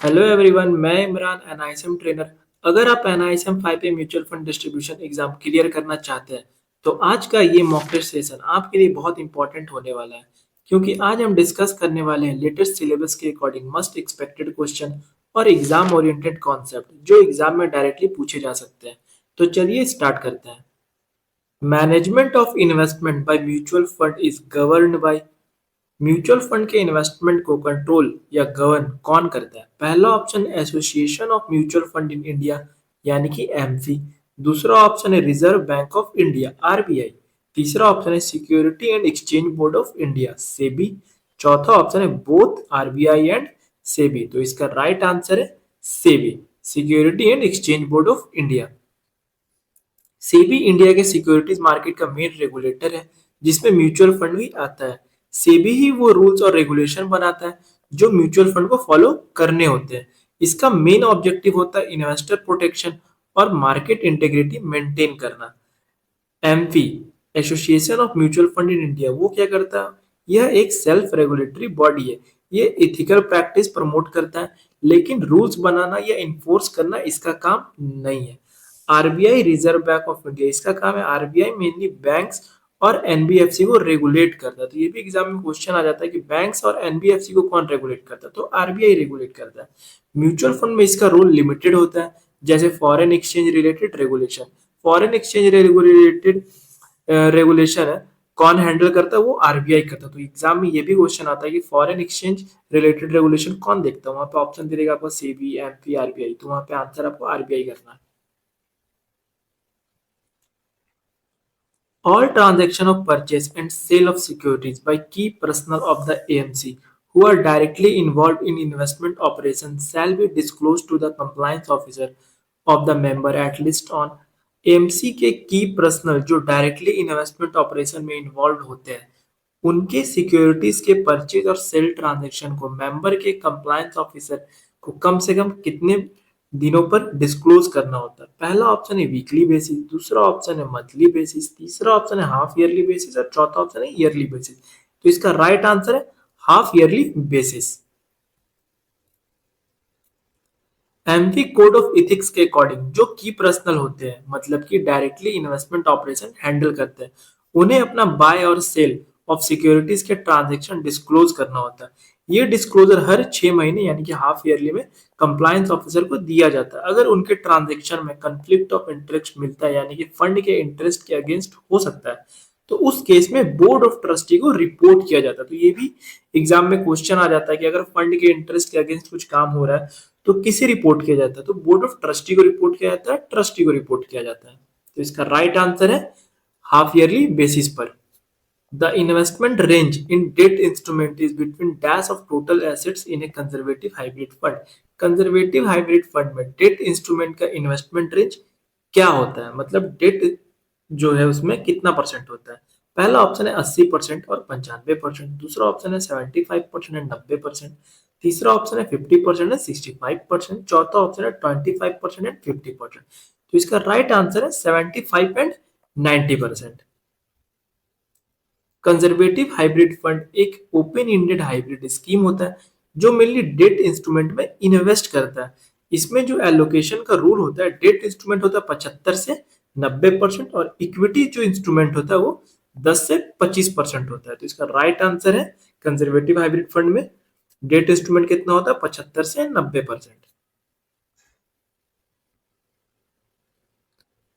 Hello everyone, मैं Imran NISM trainer. अगर आप एनआईएसएम 5 पे mutual fund distribution exam clear करना चाहते हैं तो आज का ये मॉक टेस्ट सेशन आपके लिए बहुत इंपॉर्टेंट होने वाला है, क्योंकि आज हम डिस्कस करने वाले हैं लेटेस्ट सिलेबस के अकॉर्डिंग मस्ट एक्सपेक्टेड क्वेश्चन और एग्जाम ओरिएंटेड कॉन्सेप्ट जो एग्जाम में डायरेक्टली पूछे जा सकते हैं। तो चलिए स्टार्ट करते हैं। Management of investment by mutual fund is governed bye. Mutual fund के इन्वेस्टमेंट को कंट्रोल या गवर्न कौन करता है? पहला option association of mutual fund in India यानी कि एमफी। दूसरा ऑप्शन है reserve bank of India RBI. तीसरा ऑप्शन है security and exchange board of India SEBI. चौथा ऑप्शन है बोथ आरबीआई एंड सेबी। तो इसका राइट आंसर है SEBI, security and exchange board of India. SEBI India के सिक्योरिटीज मार्केट का मेन रेगुलेटर है, जिसमें म्यूचुअल फंड भी आता है। सेबी ही वो रूल्स और रेगुलेशन बनाता है जो म्यूचुअल फंड को फॉलो करने होते हैं। इसका मेन ऑब्जेक्टिव होता है इन्वेस्टर प्रोटेक्शन और मार्केट इंटेग्रिटी मेंटेन करना। AMFI association of mutual fund in India वो क्या करता है? यह एक सेल्फ रेगुलेटरी बॉडी है। ये इथिकल प्रैक्टिस प्रमोट करता है, लेकिन रूल्स बनाना या इन्फोर्स करना इसका काम नहीं है। RBI reserve bank of India, इसका काम है आरबीआई मेनली बैंक्स और एनबीएफसी को रेगुलेट करता है। तो ये भी एग्जाम में क्वेश्चन आ जाता है कि बैंक्स और एनबीएफसी को कौन रेगुलेट करता है? तो आरबीआई रेगुलेट करता है। म्यूचुअल फंड में इसका रोल लिमिटेड होता है, जैसे foreign exchange related regulation. Foreign exchange related regulation है कौन हैंडल करता है? वो आरबीआई करता है। तो एग्जाम में ये भी क्वेश्चन आता है कि फॉरेन एक्सचेंज रिलेटेड रेगुलेशन कौन देखता है? वहां पे ऑप्शन दे देगा आपको सेबी, एमपी, आरबीआई। तो वहां पे आंसर आपको आरबीआई करना है। All transaction of purchase and sale of securities by key personnel of the AMC who are directly involved in investment operations shall be disclosed to the compliance officer of the member at least on। AMC के की personal जो directly investment operation में involve होते हैं, उनके securities के purchase और sale transaction को मेंबर के कंप्लायंस ऑफिसर को कम से कम कितने दिनों पर डिस्क्लोज करना होता है? पहला ऑप्शन है वीकली बेसिस, दूसरा ऑप्शन है मंथली बेसिस, तीसरा ऑप्शन है हाफ ईयरली बेसिस और चौथा ऑप्शन है ईयरली बेसिस। तो इसका राइट आंसर है half yearly basis. MP code of ethics के अकॉर्डिंग जो की पर्सनल होते हैं, मतलब कि डायरेक्टली इन्वेस्टमेंट ऑपरेशन हैंडल करते हैं, उन्हें अपना बाय और सेल ऑफ सिक्योरिटीज के ट्रांजैक्शन डिस्क्लोज करना होता है। ये डिस्क्लोजर हर 6 महीने यानी कि हाफ ईयरली में कंप्लायंस ऑफिसर को दिया जाता है। अगर उनके ट्रांजैक्शन में कंफ्लिक्ट ऑफ इंटरेस्ट मिलता है, यानी कि फंड के इंटरेस्ट के अगेंस्ट हो सकता है, तो उस केस में बोर्ड ऑफ ट्रस्टी को रिपोर्ट किया जाता है। तो ये भी एग्जाम में क्वेश्चन आ जाता है कि अगर फंड के इंटरेस्ट के अगेंस्ट कुछ काम हो रहा है तो किसे रिपोर्ट किया जाता है? तो बोर्ड ऑफ ट्रस्टी को रिपोर्ट किया जाता है, ट्रस्टी को रिपोर्ट किया जाता है। तो इसका राइट आंसर है हाफ ईयरली बेसिस पर। The investment range in debt instrument is between dash of total assets in A conservative hybrid fund. Conservative hybrid fund में डेट इंस्ट्रूमेंट का इन्वेस्टमेंट रेंज क्या होता है? मतलब डेट जो है उसमें कितना परसेंट होता है? पहला ऑप्शन है 80% और 95%। दूसरा ऑप्शन है 75% एंड 90%। तीसरा ऑप्शन है 50% एंड 65%। चौथा ऑप्शन है 25% एंड 50%। तो इसका राइट आंसर है 75 एंड 90%। कंजर्वेटिव हाइब्रिड फंड एक ओपन एंडेड हाइब्रिड स्कीम होता है जो मेनली डेट इंस्ट्रूमेंट में इन्वेस्ट करता है। इसमें जो एलोकेशन का रूल होता है, डेट इंस्ट्रूमेंट होता है 75 से 90% और इक्विटी जो इंस्ट्रूमेंट होता है वो 10 से 25% होता है। तो इसका राइट आंसर है कंजर्वेटिव हाइब्रिड फंड में डेट इंस्ट्रूमेंट कितना होता है? 75 से 90%।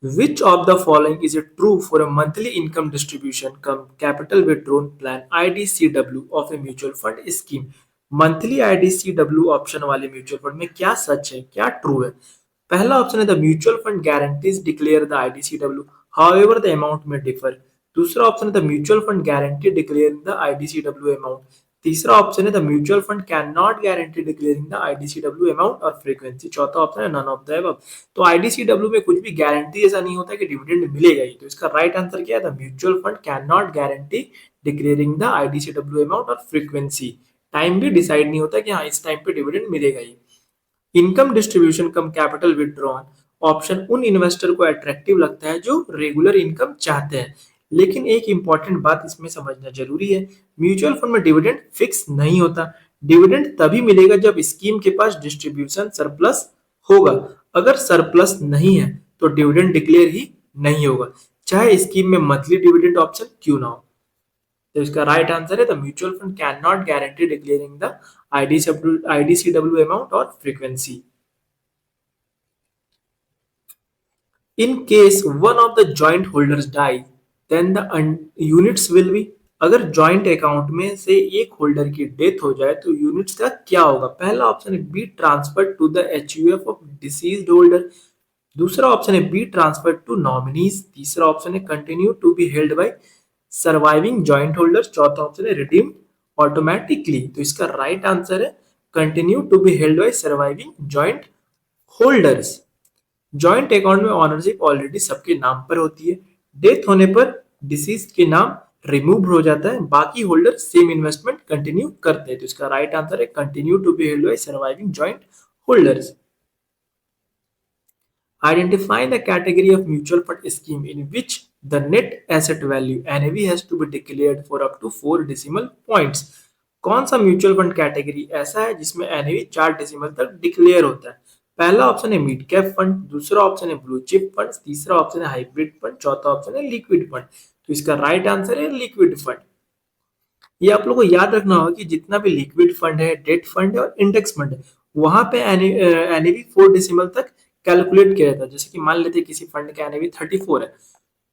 Which of the following is it true for a monthly income distribution cum capital withdrawn plan IDCW of a mutual fund scheme? Monthly IDCW option वाले mutual fund में क्या सच है, क्या ट्रू है? पहला ऑप्शन है the mutual fund guarantees declare the IDCW, however the amount में differ. दूसरा ऑप्शन है the mutual fund guarantee declaring the IDCW amount. तीसरा ऑप्शन है the mutual fund can not guarantee declaring the IDCW amount और frequency. चौथा option है none of the above. तो आईडीसीडब्ल्यू में कुछ भी गारंटी ऐसा नहीं होता कि डिविडेंड मिलेगा ही। तो इसका राइट आंसर क्या है? The mutual fund can not guarantee declaring the IDCW amount और फ्रीक्वेंसी। टाइम भी डिसाइड नहीं होता कि हाँ इस टाइम पे डिविडेंड मिलेगा ही। Income distribution cum capital withdrawn option उन इन्वेस्टर को अट्रैक्टिव लगता है जो रेगुलर इनकम चाहते हैं। लेकिन एक इंपॉर्टेंट बात इसमें समझना जरूरी है, म्यूचुअल फंड में डिविडेंड फिक्स नहीं होता। डिविडेंड तभी मिलेगा जब स्कीम के पास डिस्ट्रीब्यूशन सरप्लस होगा। अगर सरप्लस नहीं है तो डिविडेंड डिक्लेयर ही नहीं होगा, चाहे स्कीम में मंथली डिविडेंड ऑप्शन क्यों ना हो। तो इसका राइट आंसर है the mutual fund can not guarantee declaring the IDCW amount और frequency. In case one of the joint holders die, then the units will be। अगर जॉइंट अकाउंट में से एक होल्डर की डेथ हो जाए तो यूनिट्स का क्या होगा? पहला ऑप्शन है be transfer to the HUF of deceased holder, दूसरा ऑप्शन है बी ट्रांसफर टू नॉमिनीज, तीसरा ऑप्शन है continue to be held by surviving joint holders, चौथा ऑप्शन है रिडीम्ड ऑटोमेटिकली। तो इसका राइट आंसर है continue to be held by surviving joint holders. Joint account में ऑनरशिप ऑलरेडी सबके नाम पर होती है, डेथ होने पर डिसीज के नाम रिमूव हो जाता है, बाकी होल्डर सेम इन्वेस्टमेंट कंटिन्यू करते हैं। तो इसका राइट आंसर है continue to be held by surviving joint holders. Identify the category of mutual fund scheme in which the net asset value NAV has to be declared for up to 4 decimal points। कौन सा mutual fund category ऐसा है जिसमें NAV 4 decimal तक declare होता है? पहला option है मिड कैप फंड, दूसरा ऑप्शन है ब्लू चिप फंड, तीसरा ऑप्शन है हाइब्रिड फंड, चौथा ऑप्शन है लिक्विड फंड। तो इसका राइट आंसर है लिक्विड फंड। ये आप लोगों को याद रखना होगा कि जितना भी लिक्विड फंड है, डेट फंड है और इंडेक्स फंड है, वहां पे एनएवी 4 डेसिमल तक कैलकुलेट किया जाता है। जैसे कि मान लेते किसी फंड का एनएवी 34 है,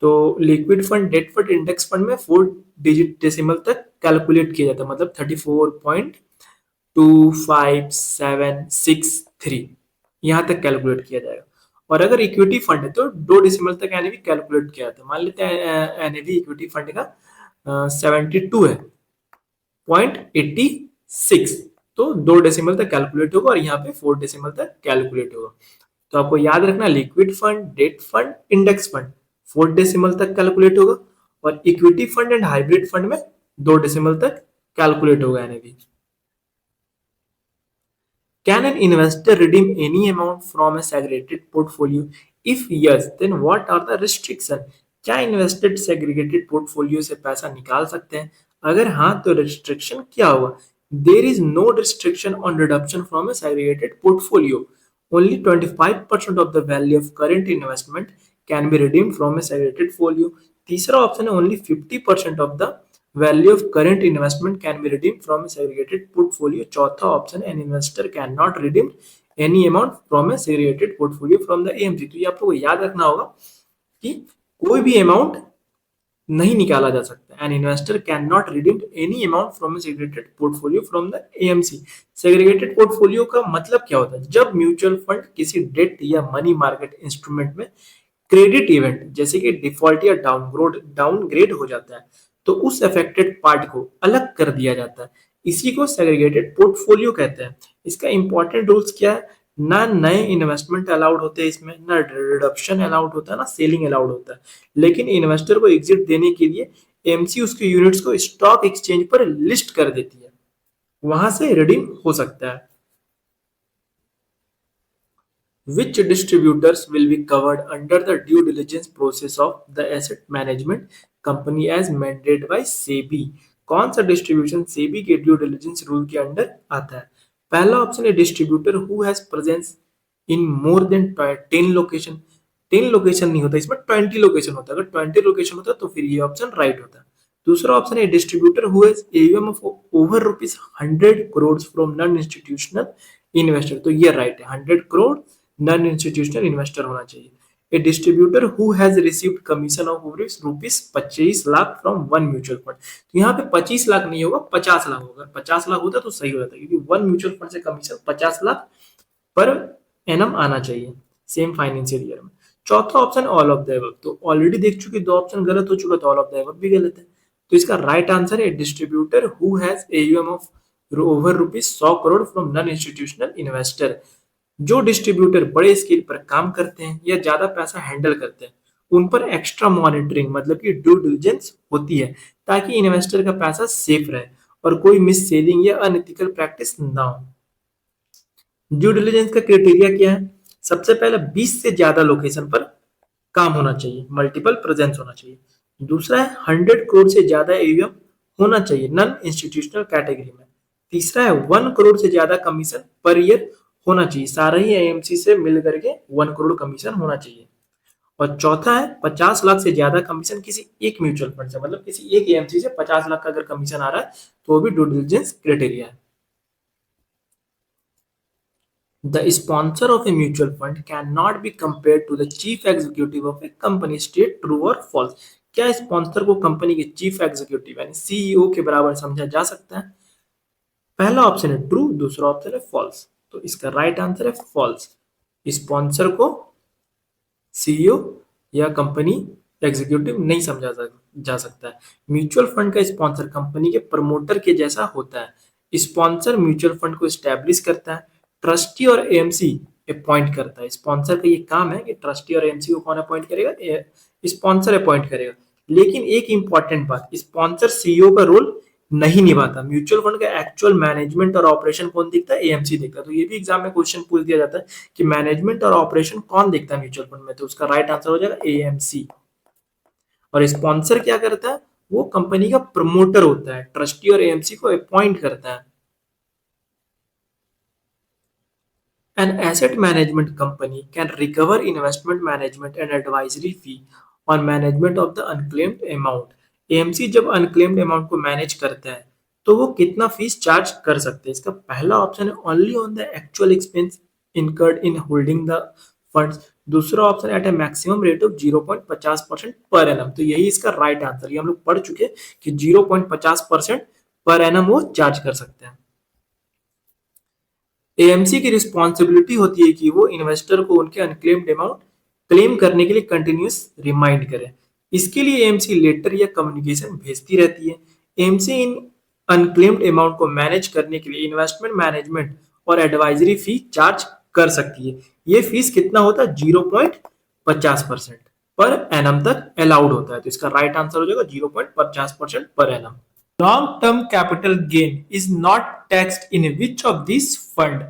तो liquid fund, debt fund, index fund में 4 डिजिट डेसिमल तक कैलकुलेट किया जाता है, मतलब 34.25763 यहाँ तक कैलकुलेट किया जाएगा। और अगर इक्विटी फंड है तो 2 डेसिमल तक एनएवी कैलकुलेट किया जाता है। मान लेते हैं एनएवी इक्विटी फंड का 72 है 0.86, तो 2 डेसिमल तक कैलकुलेट होगा और यहाँ पे 4 डेसिमल तक कैलकुलेट होगा। तो आपको याद रखना liquid fund, debt fund, index fund 4 decimal तक कैलकुलेट होगा और equity fund and hybrid fund में 2 डेसिमल तक कैलकुलेट होगा NAV. Can an investor redeem any amount from a segregated portfolio? If yes, then what are the restrictions? क्या invested segregated portfolio से पैसा निकाल सकते हैं? अगर हाँ तो रिस्ट्रिक्शन क्या होगा? There is no restriction on reduction from a segregated portfolio. Only 25% of the value of current investment can be redeemed from a segregated portfolio. तीसरा ऑप्शन है only 50% of the value of current investment can be redeemed from a segregated portfolio. चौथा option है an investor can not redeem any amount from a segregated portfolio from the AMC. तो ये आपको याद रखना होगा कि कोई भी अमाउंट नहीं निकाला जा सकता। N investor can not redeem any amount from a segregated portfolio from the AMC. Segregated portfolio का मतलब क्या होता है? जब म्यूचुअल फंड किसी डेट या मनी मार्केट इंस्ट्रूमेंट में क्रेडिट इवेंट जैसे कि डिफॉल्ट या डाउनग्रेड हो जाता है तो उस अफेक्टेड पार्ट को अलग कर दिया जाता है, इसी को सेग्रीगेटेड पोर्टफोलियो कहते हैं। इसका इंपॉर्टेंट रूल्स क्या है? ना नए इन्वेस्टमेंट अलाउड होते हैं इसमें, ना रिडक्शन अलाउड होता है, ना सेलिंग अलाउड होता है। लेकिन इन्वेस्टर को एग्जिट देने के लिए एमसी उसके यूनिट्स को स्टॉक एक्सचेंज पर लिस्ट कर देती है, वहां से रिडीम हो सकता है। Which distributors will be covered under the due diligence process of the asset management company as mandated by SEBI? कौन सा डिस्ट्रीब्यूशन सेबी के ड्यू डिलिजेंस रूल के अंडर आता है? पहला ऑप्शन है distributor who has presence in more than 10 location. 10 location नहीं होता इसमें, 20 लोकेशन होता है। अगर 20 लोकेशन होता तो फिर ये ऑप्शन राइट होता है। दूसरा ऑप्शन है distributor who has AUM of over rupees 100 crore from non institutional investor. तो ये राइट है, 100 करोड़ नॉन इंस्टीट्यूशनल इन्वेस्टर होना चाहिए। A distributor who has received commission of rupees 25 lakh from one mutual fund. तो यहाँ पे 25 लाख नहीं होगा, 50 लाख होगा। 50 लाख होता तो सही हो जाता, क्योंकि वन म्यूचुअल फंड से कमीशन 50 लाख पर एनम आना चाहिए सेम फाइनेंशियल ईयर में। चौथा option all of the above, तो ऑलरेडी देख चुके 2 ऑप्शन गलत हो चुका, तो ऑल ऑफ द अबव भी गलत है। तो इसका राइट आंसर है distributor who has AUM of over rupees 100 crore from non institutional investor. जो डिस्ट्रीब्यूटर बड़े स्केल पर काम करते हैं या ज्यादा पैसा हैंडल करते हैं, उन पर एक्स्ट्रा मॉनिटरिंग मतलब कि ड्यू डिलिजेंस होती है, ताकि इन्वेस्टर का पैसा सेफ रहे और कोई मिस सेलिंग या अनएथिकल प्रैक्टिस ना हो। ड्यू डिलिजेंस का क्राइटेरिया क्या है? सबसे पहले 20 से ज्यादा लोकेशन पर काम होना चाहिए, मल्टीपल प्रेजेंस होना चाहिए। दूसरा है 100 करोड़ से ज्यादा एयूएम होना चाहिए नॉन इंस्टीट्यूशनल कैटेगरी में। तीसरा है 1 करोड़ से ज्यादा कमीशन पर ईयर होना चाहिए, सारा ही एएमसी से मिल करके 1 करोड़ कमीशन होना चाहिए। और चौथा है 50 लाख से ज्यादा कमीशन किसी एक म्यूचुअल फंड से, मतलब किसी एक एएमसी से 50 लाख का अगर कमीशन आ रहा है तो वो भी ड्यू डिलिजेंस क्राइटेरिया है। The sponsor of a mutual fund cannot be compared to the chief executive of a company. State true or false? क्या स्पॉन्सर को कंपनी के चीफ एग्जीक्यूटिव यानी सीईओ के बराबर समझा जा सकता है? पहला ऑप्शन है ट्रू, दूसरा ऑप्शन है फॉल्स। तो इसका राइट आंसर है फॉल्स। स्पॉन्सर को सीईओ या कंपनी एग्जीक्यूटिव नहीं समझा जा सकता है। म्यूचुअल फंड का स्पॉन्सर कंपनी के प्रमोटर के जैसा होता है। स्पॉन्सर म्यूचुअल फंड को स्टैब्लिश करता है, ट्रस्टी और एएमसी अपॉइंट करता है। स्पॉन्सर का ये काम है कि ट्रस्टी और एएमसी को कौन अपॉइंट करेगा? स्पॉन्सर अपॉइंट करेगा। लेकिन एक इंपॉर्टेंट बात, स्पॉन्सर सीईओ का रोल नहीं निभाता। म्यूचुअल फंड का एक्चुअल मैनेजमेंट और ऑपरेशन कौन देखता है? एएमसी देखता है। तो ये भी एग्जाम में क्वेश्चन पूछ दिया जाता है कि मैनेजमेंट और ऑपरेशन कौन देखता है म्यूचुअल फंड में, तो उसका राइट आंसर हो जाएगा एएमसी। और स्पॉन्सर क्या करता है? वो कंपनी का प्रमोटर होता है, ट्रस्टी और एएमसी को अपॉइंट करता है। An asset management company can recover investment management and advisory fee on management of the unclaimed amount. AMC जब अनक्लेम्ड अमाउंट को मैनेज करता है तो वो कितना फीस चार्ज कर सकते हैं? इसका पहला ऑप्शन है only on the actual expense incurred in holding the funds. दूसरा option at a maximum rate of 0.50% पर एनम। तो यही इसका राइट आंसर, ये हम लोग पढ़ चुके कि 0.50% पर एनम वो चार्ज कर सकते हैं। एएमसी की रिस्पॉन्सिबिलिटी होती है कि वो इन्वेस्टर को उनके अनक्लेम्ड अमाउंट क्लेम करने के लिए कंटिन्यूस रिमाइंड करे। इसके लिए एएमसी लेटर या कम्युनिकेशन भेजती रहती है। एएमसी इन अनक्लेम्ड अमाउंट को मैनेज करने के लिए इन्वेस्टमेंट मैनेजमेंट और एडवाइजरी फी चार्ज कर सकती है। ये फीस कितना होता है? 0.50% पर एनम तक अलाउड होता है। तो इसका राइट आंसर हो जाएगा 0.50% पर AUM. Long term capital gain is not taxed in which of this fund?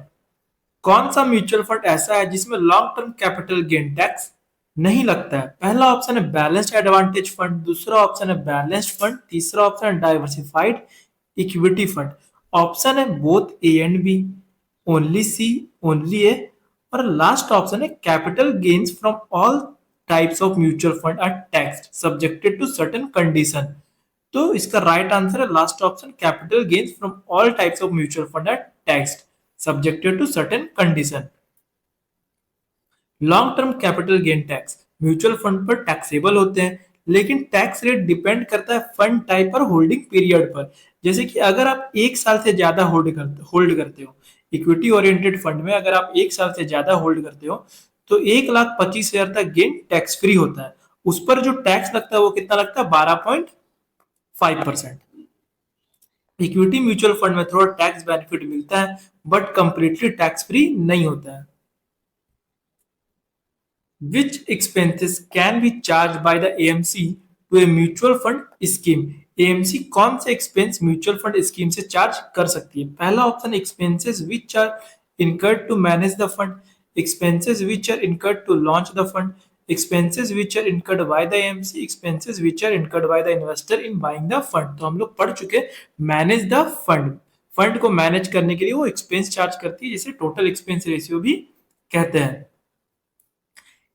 कौन सा म्यूचुअल फंड ऐसा है जिसमें long term capital gain tax नहीं लगता है? पहला ऑप्शन है बैलेंस्ड एडवांटेज फंड, दूसरा ऑप्शन है बैलेंस्ड फंड, तीसरा ऑप्शन है डाइवर्सिफाइड इक्विटी फंड। ऑप्शन है both A and B, only C, only A, और लास्ट ऑप्शन है capital gains from all types of mutual fund are taxed subjected to certain condition. तो इसका right answer है last option, capital gains from all types of mutual fund are taxed subjected to certain condition. Long term capital gain tax mutual fund पर taxable होते हैं, लेकिन tax rate depend करता है fund type और holding period पर। जैसे कि अगर आप 1 साल से ज्यादा होल्ड करते हो, इक्विटी ओरिएंटेड फंड में अगर आप 1 साल से ज्यादा होल्ड करते हो तो 1,25,000 तक गेन टैक्स फ्री होता है। उस पर जो टैक्स लगता है वो कितना लगता है? 12.5%। इक्विटी म्यूचुअल फंड में थोड़ा टैक्स बेनिफिट मिलता है बट कंप्लीटली टैक्स फ्री नहीं होता है। Which expenses can be charged by the AMC to a mutual fund scheme? AMC कौन से एक्सपेंस म्यूचुअल फंड स्कीम से चार्ज कर सकती है? पहला option expenses which are incurred to manage the fund, expenses which are incurred to launch the fund, expenses which are incurred by the AMC, expenses which are incurred by the investor in buying the fund. तो हम लोग पढ़ चुके manage the fund, fund को manage करने के लिए वो एक्सपेंस चार्ज करती है, जिसे टोटल एक्सपेंस रेशियो भी कहते हैं।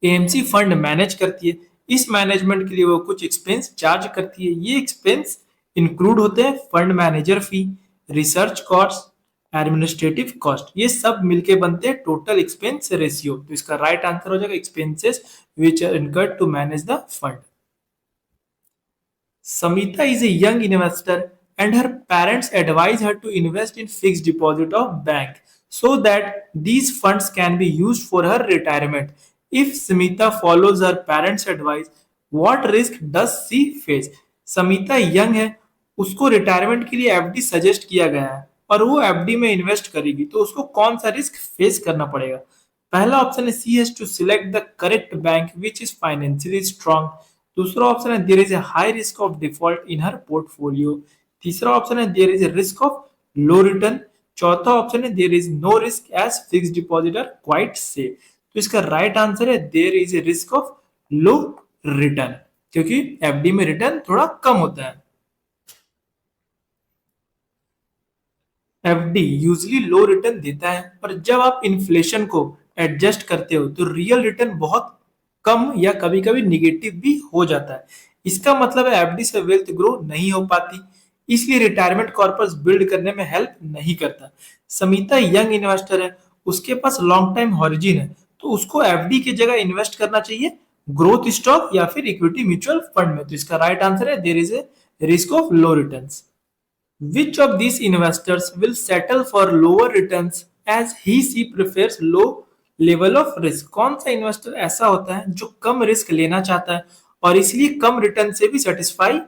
एएमसी फंड मैनेज करती है, इस मैनेजमेंट के लिए वो कुछ एक्सपेंस चार्ज करती है। ये एक्सपेंस इंक्लूड होते हैं फंड मैनेजर फी, रिसर्च कॉस्ट, एडमिनिस्ट्रेटिव कॉस्ट। ये सब मिलके बनते हैं टोटल एक्सपेंस रेशियो। तो इसका राइट आंसर हो जाएगा expenses which are incurred to manage the fund. Samita is a young investor and her parents advise her to invest in fixed deposit of bank so that these funds can be used for her retirement. If Samita follows her parents' advice, what risk does she face? Samita young है, उसको retirement के लिए FD suggest किया गया है और वो FD में इन्वेस्ट करेगी, तो उसको कौन सा रिस्क फेस करना पड़ेगा? पहला ऑप्शन है she has to select the correct bank which is financially strong, दूसरा ऑप्शन है there is a high risk of default in her portfolio, तीसरा ऑप्शन है there is a risk of low return, चौथा option है there is no risk as fixed deposit are quite safe. तो इसका right answer है there is a risk of low return, क्योंकि FD में return थोड़ा कम होता है। एफडी यूजली लो रिटर्न देता है, पर जब आप इन्फ्लेशन को एडजस्ट करते हो तो रियल रिटर्न बहुत कम या कभी कभी निगेटिव भी हो जाता है। इसका मतलब है एफडी से वेल्थ ग्रो नहीं हो पाती, इसलिए रिटायरमेंट कॉर्पस बिल्ड करने में हेल्प नहीं करता। समिता यंग इन्वेस्टर है, उसके पास लॉन्ग टाइम हॉरिजिन है, तो उसको एफडी की जगह इन्वेस्ट करना चाहिए ग्रोथ स्टॉक या फिर इक्विटी म्यूचुअल फंड में। तो इसका राइट आंसर है there is a risk of low returns. Which of these investors will settle for lower returns as he prefers low level of risk? कौन सा इन्वेस्टर ऐसा होता है जो कम रिस्क लेना चाहता है और इसलिए कम रिटर्न से भी सेटिस्फाई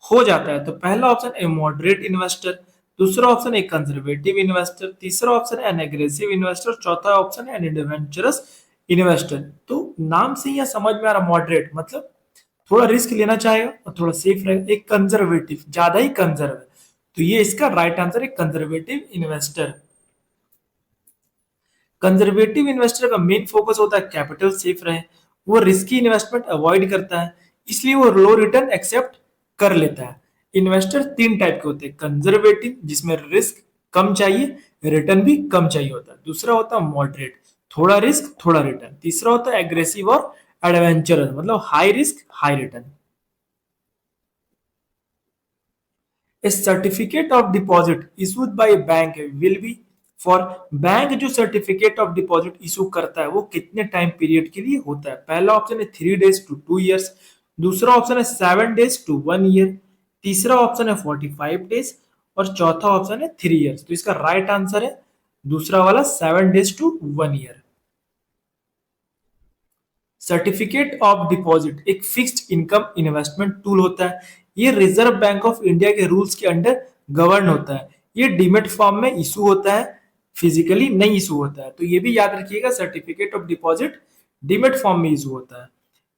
हो जाता है? तो पहला ऑप्शन ए मॉडरेट इन्वेस्टर, दूसरा ऑप्शन ए कंजर्वेटिव इन्वेस्टर, तीसरा ऑप्शन एन एग्रेसिव इन्वेस्टर, चौथा ऑप्शन है एन एडवेंचरस इन्वेस्टर। तो नाम से ही समझ में आ रहा, मॉडरेट मतलब थोड़ा रिस्क लेना चाहेगा और थोड़ा सेफ रहेगा। एक कंजर्वेटिव ज्यादा ही कंजर्व है, तो ये इसका राइट आंसर है कंजर्वेटिव इन्वेस्टर। कंजर्वेटिव इन्वेस्टर का मेन फोकस होता है कैपिटल सेफ रहे, वो रिस्की इन्वेस्टमेंट अवॉइड करता है, इसलिए वो लो रिटर्न एक्सेप्ट कर लेता है। इन्वेस्टर तीन टाइप के होते हैं, कंजर्वेटिव जिसमें रिस्क कम चाहिए, रिटर्न भी कम चाहिए होता है, दूसरा होता है मॉडरेट थोड़ा रिस्क थोड़ा रिटर्न, तीसरा होता है एग्रेसिव और एडवेंचरस मतलब high risk high return. A certificate of deposit issued by a bank will be for bank जो सर्टिफिकेट ऑफ डिपॉजिट इशू करता है वो कितने टाइम पीरियड के लिए होता है? पहला ऑप्शन है 3 days to 2 years, दूसरा ऑप्शन है 7 days to 1 year, तीसरा ऑप्शन है 45 days और चौथा ऑप्शन है 3 years। तो इसका राइट आंसर है दूसरा वाला 7 days to 1 year। Certificate of deposit एक फिक्स्ड इनकम इन्वेस्टमेंट टूल होता है, ये रिजर्व बैंक ऑफ इंडिया के रूल्स के अंडर गवर्न होता है, ये डीमेट फॉर्म में इशू होता है, फिजिकली नहीं इशू होता है। तो ये भी याद रखिएगा certificate of deposit demat form में इशू होता है।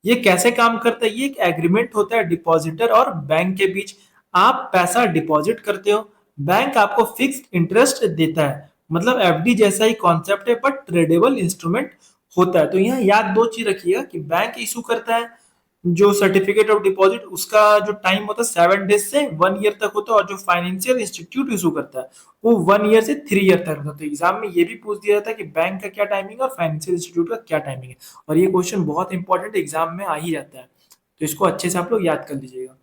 ये कैसे काम करता है? ये एक एग्रीमेंट होता है डिपॉजिटर और बैंक के बीच। आप पैसा डिपॉजिट करते हो, बैंक आपको फिक्स्ड इंटरेस्ट देता है, मतलब एफडी जैसा ही कॉन्सेप्ट है बट ट्रेडेबल इंस्ट्रूमेंट होता है। तो यहाँ याद दो चीज रखिएगा कि बैंक इशू करता है जो सर्टिफिकेट ऑफ डिपॉजिट, उसका जो टाइम होता है 7 days से 1 year तक होता है, और जो फाइनेंशियल इंस्टीट्यूट इशू करता है वो 1 year से 3 year तक होता है। तो एग्जाम में ये भी पूछ दिया जाता है कि बैंक का क्या टाइमिंग है और फाइनेंशियल इंस्टीट्यूट का क्या टाइमिंग है, और ये क्वेश्चन बहुत इंपॉर्टेंट एग्जाम में आ ही जाता है, तो इसको अच्छे से आप लोग याद कर लीजिएगा।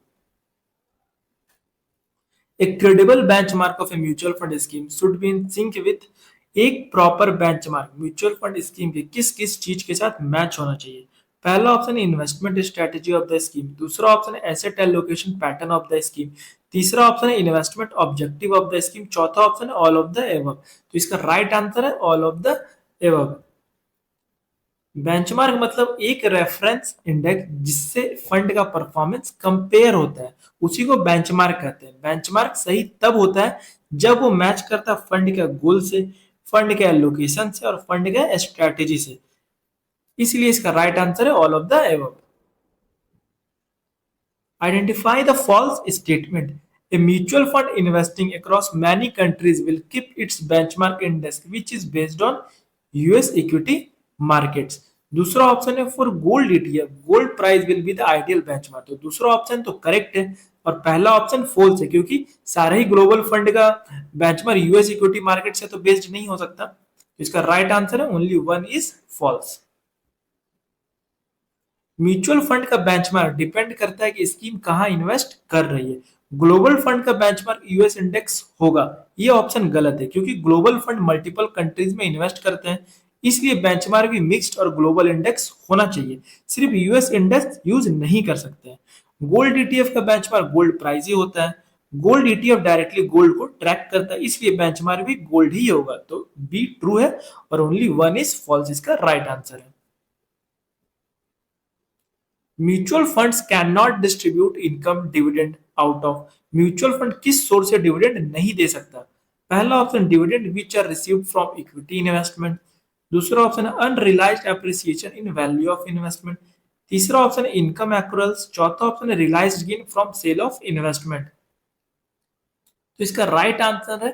A credible benchmark of a mutual fund scheme should be in sync with, एक proper benchmark mutual fund scheme के किस किस चीज के साथ मैच होना चाहिए? पहला ऑप्शन है investment strategy of the scheme, दूसरा ऑप्शन है asset allocation pattern of the scheme, तीसरा ऑप्शन है investment objective of the scheme, चौथा ऑप्शन है ऑल ऑफ द एबव। तो इसका राइट आंसर है all of the above. Benchmark मतलब एक रेफरेंस इंडेक्स जिससे फंड का परफॉर्मेंस कंपेयर होता है, उसी को बेंचमार्क कहते हैं। बेंचमार्क सही तब होता है जब वो मैच करता है फंड के गोल से, फंड के एलोकेशन से और फंड के स्ट्रेटेजी से, इसलिए इसका राइट आंसर है all of the above. Identify the false statement, a mutual fund investing across many countries will keep its benchmark index which is based on US equity markets. दूसरा option है for gold ETF gold price will be the ideal benchmark. तो दूसरा option तो correct है और पहला option false है, क्योंकि सारे ही ग्लोबल फंड का बेंचमार्क यूएस इक्विटी मार्केट से तो बेस्ड नहीं हो सकता। तो इसका राइट आंसर है only one is false. Mutual fund का बेंचमार्क डिपेंड करता है कि स्कीम कहां इन्वेस्ट कर रही है। ग्लोबल फंड का बेंचमार्क यूएस इंडेक्स होगा, ये ऑप्शन गलत है, क्योंकि ग्लोबल फंड मल्टीपल कंट्रीज में इन्वेस्ट करते हैं, इसलिए बेंचमार्क भी मिक्स्ड और ग्लोबल इंडेक्स होना चाहिए, सिर्फ यूएस इंडेक्स यूज नहीं कर सकते हैं। गोल्ड ईटीएफ का बेंचमार्क गोल्ड प्राइस ही होता है, गोल्ड ईटीएफ डायरेक्टली गोल्ड को ट्रैक करता है, इसलिए बेंचमार्क भी गोल्ड ही होगा। तो बी ट्रू है और ओनली वन इज फॉल्स, इसका राइट आंसर है। Mutual funds can not distribute income dividend out of, mutual fund किस सोर्स से डिविडेंड नहीं दे सकता? पहला option dividend which are received from equity investment, दूसरा ऑप्शन है unrealised appreciation in value of investment, तीसरा ऑप्शन है इनकम एक्रूअल्स, चौथा ऑप्शन है realised gain from sale of investment. तो इसका राइट आंसर है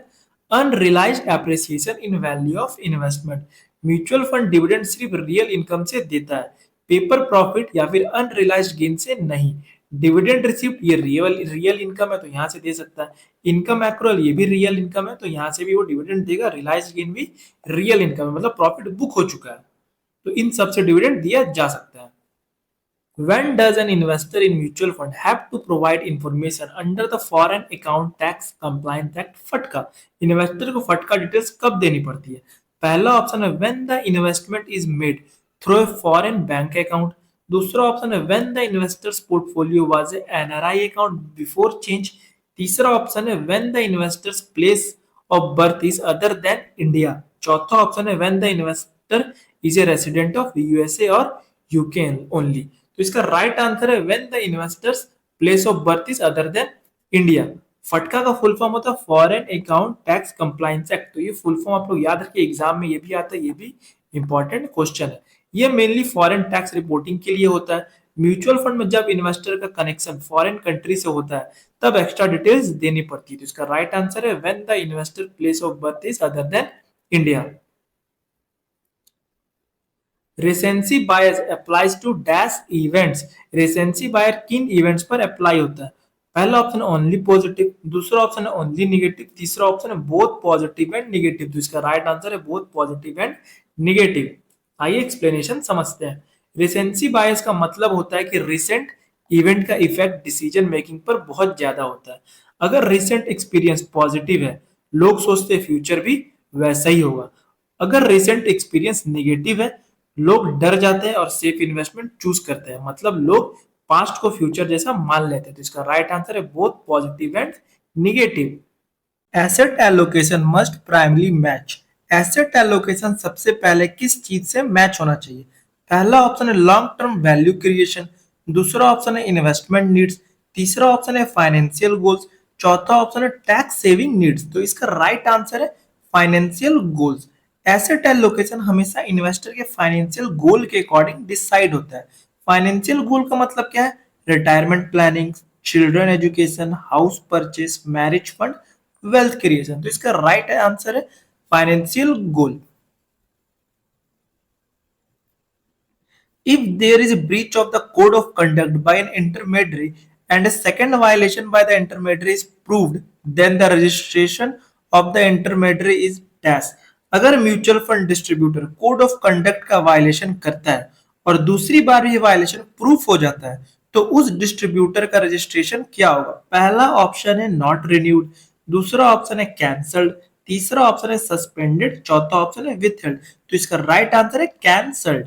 unrealised appreciation in value of investment. Mutual fund dividend सिर्फ रियल इनकम से देता है, पेपर प्रॉफिट या फिर अनरियलाइज्ड गेन से नहीं। डिविडेंड रिसिप्ट ये रियल रियल इनकम है तो यहाँ से दे सकता है। इनकम एक्रूअल ये भी रियल इनकम है तो यहाँ से भी वो डिविडेंड देगा। रियलाइज गेन भी रियल इनकम है, मतलब प्रॉफिट बुक हो चुका है, तो इन सब से डिविडेंड दिया जा सकता है। When does an investor in mutual fund have to provide information under the Foreign Account Tax Compliance Act फटका? इन्वेस्टर को फटका डिटेल्स कब देनी पड़ती है? पहला ऑप्शन है when the investment is made through a foreign bank account। दूसरा ऑप्शन है when the investor's portfolio was a NRI account before change। तीसरा ऑप्शन है when the investor's place of birth is other than India। चौथा option है when the investor is a resident of USA और UK only। तो इसका right answer है when the investors place of birth is other than India. फटका का full form होता है foreign account tax compliance act. तो ये फुल फॉर्म आप लोग याद रखिए, एग्जाम में ये भी आता है, ये भी इंपॉर्टेंट क्वेश्चन है। ये मेनली फॉरेन टैक्स रिपोर्टिंग के लिए होता है। म्यूचुअल फंड में जब इन्वेस्टर का कनेक्शन फॉरेन कंट्री से होता है तब एक्स्ट्रा डिटेल्स देनी पड़ती है। तो इसका राइट आंसर है when the investor place of birth is other than India. Recency bias applies to dash events. Recency bias किन इवेंट्स पर अप्लाई होता है? पहला ऑप्शन ओनली पॉजिटिव, दूसरा ऑप्शन है ओनली निगेटिव, तीसरा ऑप्शन है बोथ पॉजिटिव एंड निगेटिव। तो इसका राइट आंसर है बोथ पॉजिटिव एंड निगेटिव। आइए एक्सप्लेनेशन समझते हैं। रेसेंसी बायस का मतलब होता है कि रिसेंट इवेंट का इफेक्ट डिसीजन मेकिंग पर बहुत ज्यादा होता है। अगर रिसेंट एक्सपीरियंस पॉजिटिव है, लोग सोचते हैं फ्यूचर भी वैसा ही होगा। अगर रिसेंट एक्सपीरियंस निगेटिव है, लोग डर जाते हैं और सेफ इन्वेस्टमेंट चूज करते हैं, मतलब लोग पास्ट को फ्यूचर जैसा मान लेते हैं। तो इसका राइट आंसर है both positive and negative. Asset allocation must primary match. Asset allocation सबसे पहले किस चीज से मैच होना चाहिए? पहला ऑप्शन है लॉन्ग टर्म वैल्यू क्रिएशन, दूसरा ऑप्शन है इन्वेस्टमेंट नीड्स, तीसरा ऑप्शन है फाइनेंशियल गोल्स, चौथा ऑप्शन है टैक्स सेविंग नीड्स। तो इसका राइट आंसर है फाइनेंशियल गोल्स। एसेट एलोकेशन हमेशा इन्वेस्टर के फाइनेंशियल गोल के अकॉर्डिंग डिसाइड होता है। फाइनेंशियल गोल का मतलब क्या है? Retirement planning, children education, house purchase, marriage fund, wealth creation. तो इसका राइट आंसर है financial goal. If there is a breach of the code of conduct by an intermediary and a second violation by the intermediary is proved, then the registration of the intermediary is dash। अगर mutual fund distributor code of conduct का violation करता है और दूसरी बार ये violation proof हो जाता है तो उस डिस्ट्रीब्यूटर का रजिस्ट्रेशन क्या होगा? पहला ऑप्शन है नॉट रिन्यूड, दूसरा ऑप्शन है कैंसल्ड, तीसरा ऑप्शन है सस्पेंडेड, चौथा ऑप्शन है विथहेल्ड। तो इसका राइट आंसर है कैंसल्ड।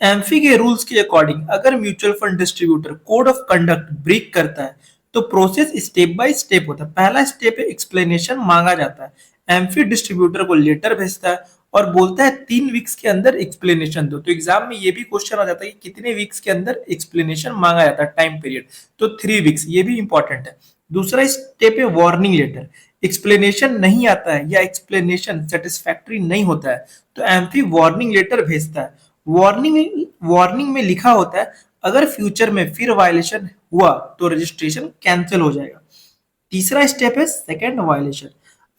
एम्फी के रूल्स के अकॉर्डिंग अगर mutual fund distributor code of conduct break करता है तो प्रोसेस स्टेप बाय स्टेप होता है। पहला स्टेप है एक्सप्लेनेशन मांगा जाता है। एम्फी डिस्ट्रीब्यूटर को लेटर भेजता है और बोलता है 3 वीक्स के अंदर एक्सप्लेनेशन दो। तो एग्जाम में ये भी क्वेश्चन आ जाता है कि कितने वीक्स के अंदर एक्सप्लेनेशन मांगा जाता है, टाइम पीरियड। तो 3 वीक्स, ये भी इंपॉर्टेंट है। दूसरा स्टेप है वार्निंग लेटर। एक्सप्लेनेशन नहीं आता है या एक्सप्लेनेशन सेटिस्फैक्टरी नहीं होता है तो एम्फी वार्निंग लेटर भेजता है। वार्निंग में लिखा होता है अगर फ्यूचर में फिर वायलेशन हुआ तो रजिस्ट्रेशन कैंसिल हो जाएगा। तीसरा स्टेप है सेकंड वायलेशन।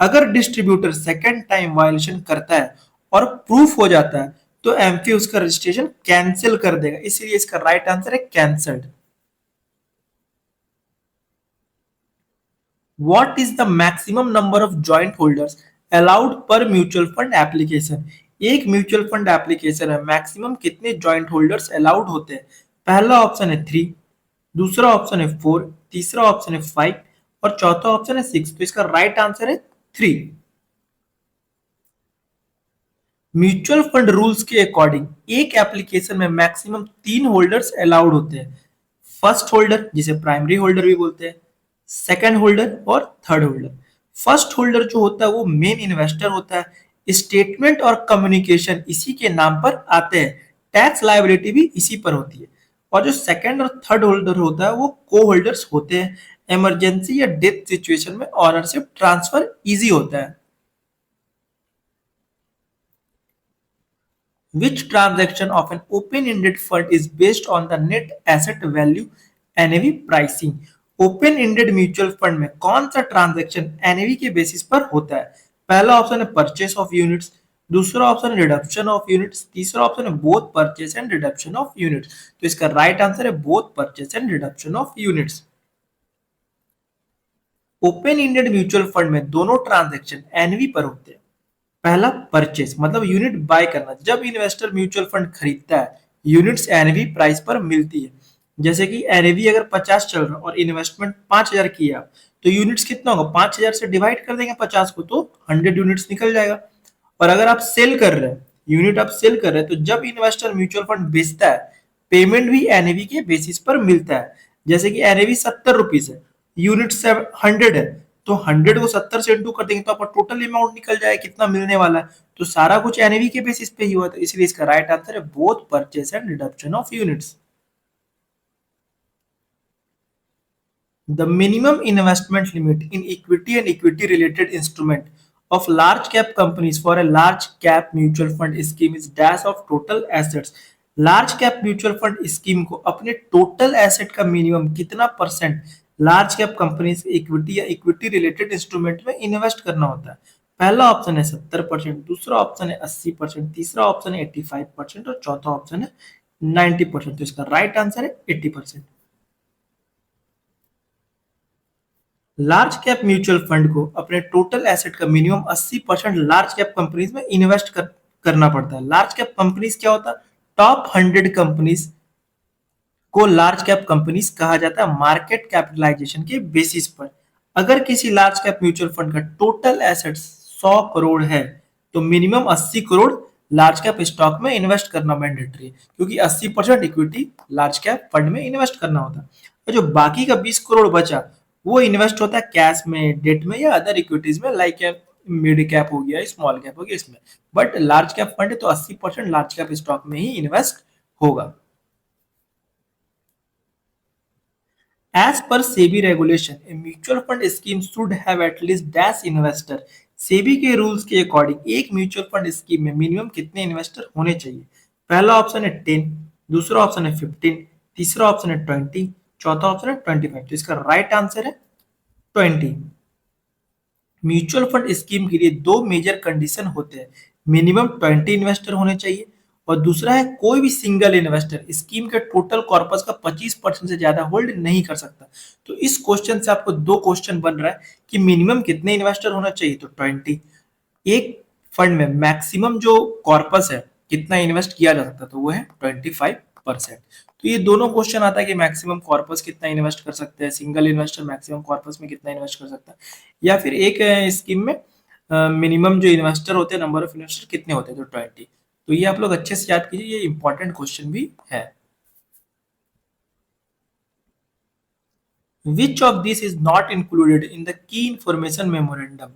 अगर डिस्ट्रीब्यूटर सेकंड टाइम वायलेशन करता है और प्रूफ हो जाता है तो एम्फी उसका रजिस्ट्रेशन कैंसिल कर देगा, इसलिए इसका राइट आंसर है cancelled. What is the maximum number of joint holders allowed per mutual fund application? एक म्यूचुअल फंड एप्लीकेशन है, मैक्सिमम कितने जॉइंट होल्डर्स अलाउड होते हैं? पहला ऑप्शन है 3, दूसरा ऑप्शन है 4, तीसरा ऑप्शन है 5 और चौथा ऑप्शन है 6। तो इसका राइट आंसर है 3। म्यूचुअल फंड रूल्स के अकॉर्डिंग एक एप्लीकेशन में मैक्सिमम 3 होल्डर्स अलाउड होते हैं। फर्स्ट होल्डर जिसे प्राइमरी होल्डर भी बोलते हैं, सेकंड होल्डर और थर्ड होल्डर। फर्स्ट होल्डर जो होता है वो मेन इन्वेस्टर होता है। स्टेटमेंट और कम्युनिकेशन इसी के नाम पर आते हैं। टैक्स लायबिलिटी भी इसी पर होती है। और जो सेकंड और थर्ड होल्डर होता है वो को होल्डर्स होते हैं। इमरजेंसी या डेथ सिचुएशन में ऑनरशिप ट्रांसफर इजी होता है। Which transaction of an open-ended fund is based on the net asset value NAV pricing? Open ended mutual fund में कौन सा ट्रांजैक्शन एनएवी के बेसिस पर होता है? पहला ऑप्शन है परचेस ऑफ यूनिट्स, दूसरा ऑप्शन है रिडक्शन ऑफ यूनिट्स, तीसरा ऑप्शन है both purchase and reduction of units. तो इसका राइट आंसर है both purchase and reduction of units. Open ended mutual fund में दोनों ट्रांजैक्शन एनवी पर होते हैं। पहला परचेस मतलब यूनिट बाय करना, जब इन्वेस्टर म्यूचुअल फंड खरीदता है यूनिट्स एनवी प्राइस पर मिलती है। जैसे कि एनवी अगर 50 चल रहा है और इन्वेस्टमेंट 5000 किया तो यूनिट्स कितना होगा, 5000 से डिवाइड कर देंगे 50 को तो 100 यूनिट्स निकल जाएगा। और अगर आप सेल कर रहे हैं, यूनिट आप सेल कर रहे हैं, तो जब इन्वेस्टर म्यूचुअल फंड बेचता है पेमेंट भी एनएवी के बेसिस पर मिलता है। जैसे कि एनएवी 70 रुपीज है, यूनिट 100 है, तो 100 को 70 से इंटू कर देंगे तो आपका टोटल अमाउंट निकल जाए कितना मिलने वाला है। तो सारा कुछ एनएवी के बेसिस पे ही हुआ, तो इसलिए इसका राइट आंसर है both purchase and reduction of units. The minimum investment limit in equity and equity related instrument of large cap companies for a large cap mutual fund scheme is dash of total assets। Large cap mutual fund scheme को अपने total asset का minimum कितना percent large cap companies equity या equity related instrument में invest करना होता है। पहला ऑप्शन है 70%, दूसरा ऑप्शन है 80%, तीसरा ऑप्शन है 85% और चौथा ऑप्शन है 90%। तो इसका राइट आंसर है 80%। लार्ज कैप म्यूचुअल फंड को अपने टोटल एसेट का मिनिमम 80% लार्ज कैप कंपनीज में इन्वेस्ट करना पड़ता है। लार्ज कैप कंपनीज क्या होता है, टॉप 100 कंपनीज को लार्ज कैप कंपनीज कहा जाता है मार्केट कैपिटलाइजेशन के बेसिस पर। अगर किसी लार्ज कैप म्यूचुअल फंड का टोटल एसेट 100 करोड़ है तो minimum 80 crore large cap stock में इन्वेस्ट करना मैंडेटरी है, क्योंकि 80% इक्विटी लार्ज कैप फंड में इन्वेस्ट करना होता है। और जो बाकी का 20 करोड़ बचा वो इन्वेस्ट होता है कैश में, डेट में या अदर इक्विटीज में, लाइक मिड कैप हो गया, स्मॉल कैप हो गया इसमें। बट लार्ज कैप फंड है तो 80% लार्ज कैप स्टॉक में ही इन्वेस्ट होगा। As per SEBI regulation, a mutual fund scheme should have at least dash investor। SEBI के रूल्स के अकॉर्डिंग एक म्यूचुअल फंड स्कीम में मिनिमम कितने इन्वेस्टर होने चाहिए। पहला ऑप्शन है 10, दूसरा ऑप्शन है 15, तीसरा ऑप्शन है 20, चौथा ऑप्शन है 25। तो इसका राइट आंसर है 20। म्यूचुअल फंड स्कीम के लिए दो मेजर कंडीशन होते हैं, मिनिमम 20 इन्वेस्टर होने चाहिए और दूसरा है कोई भी सिंगल इन्वेस्टर स्कीम के टोटल कॉर्पस का 25% से ज्यादा होल्ड नहीं कर सकता। तो इस क्वेश्चन से आपको दो क्वेश्चन बन रहा है कि मिनिमम कितने इन्वेस्टर होना चाहिए, तो 20। एक फंड में मैक्सिमम जो कॉर्पस है कितना इन्वेस्ट किया जा सकता है, तो वो है 25%। तो ये दोनों क्वेश्चन आता है कि मैक्सिमम कॉर्पस कितना इन्वेस्ट कर सकते हैं, सिंगल इन्वेस्टर मैक्सिमम कॉर्पस में कितना इन्वेस्ट कर सकता है, या फिर एक स्कीम में मिनिमम जो इन्वेस्टर होते हैं नंबर ऑफ इन्वेस्टर कितने होते हैं, तो 20। तो ये आप लोग अच्छे से याद कीजिए, ये इंपॉर्टेंट क्वेश्चन भी है। Which of this is not included in the key information memorandum.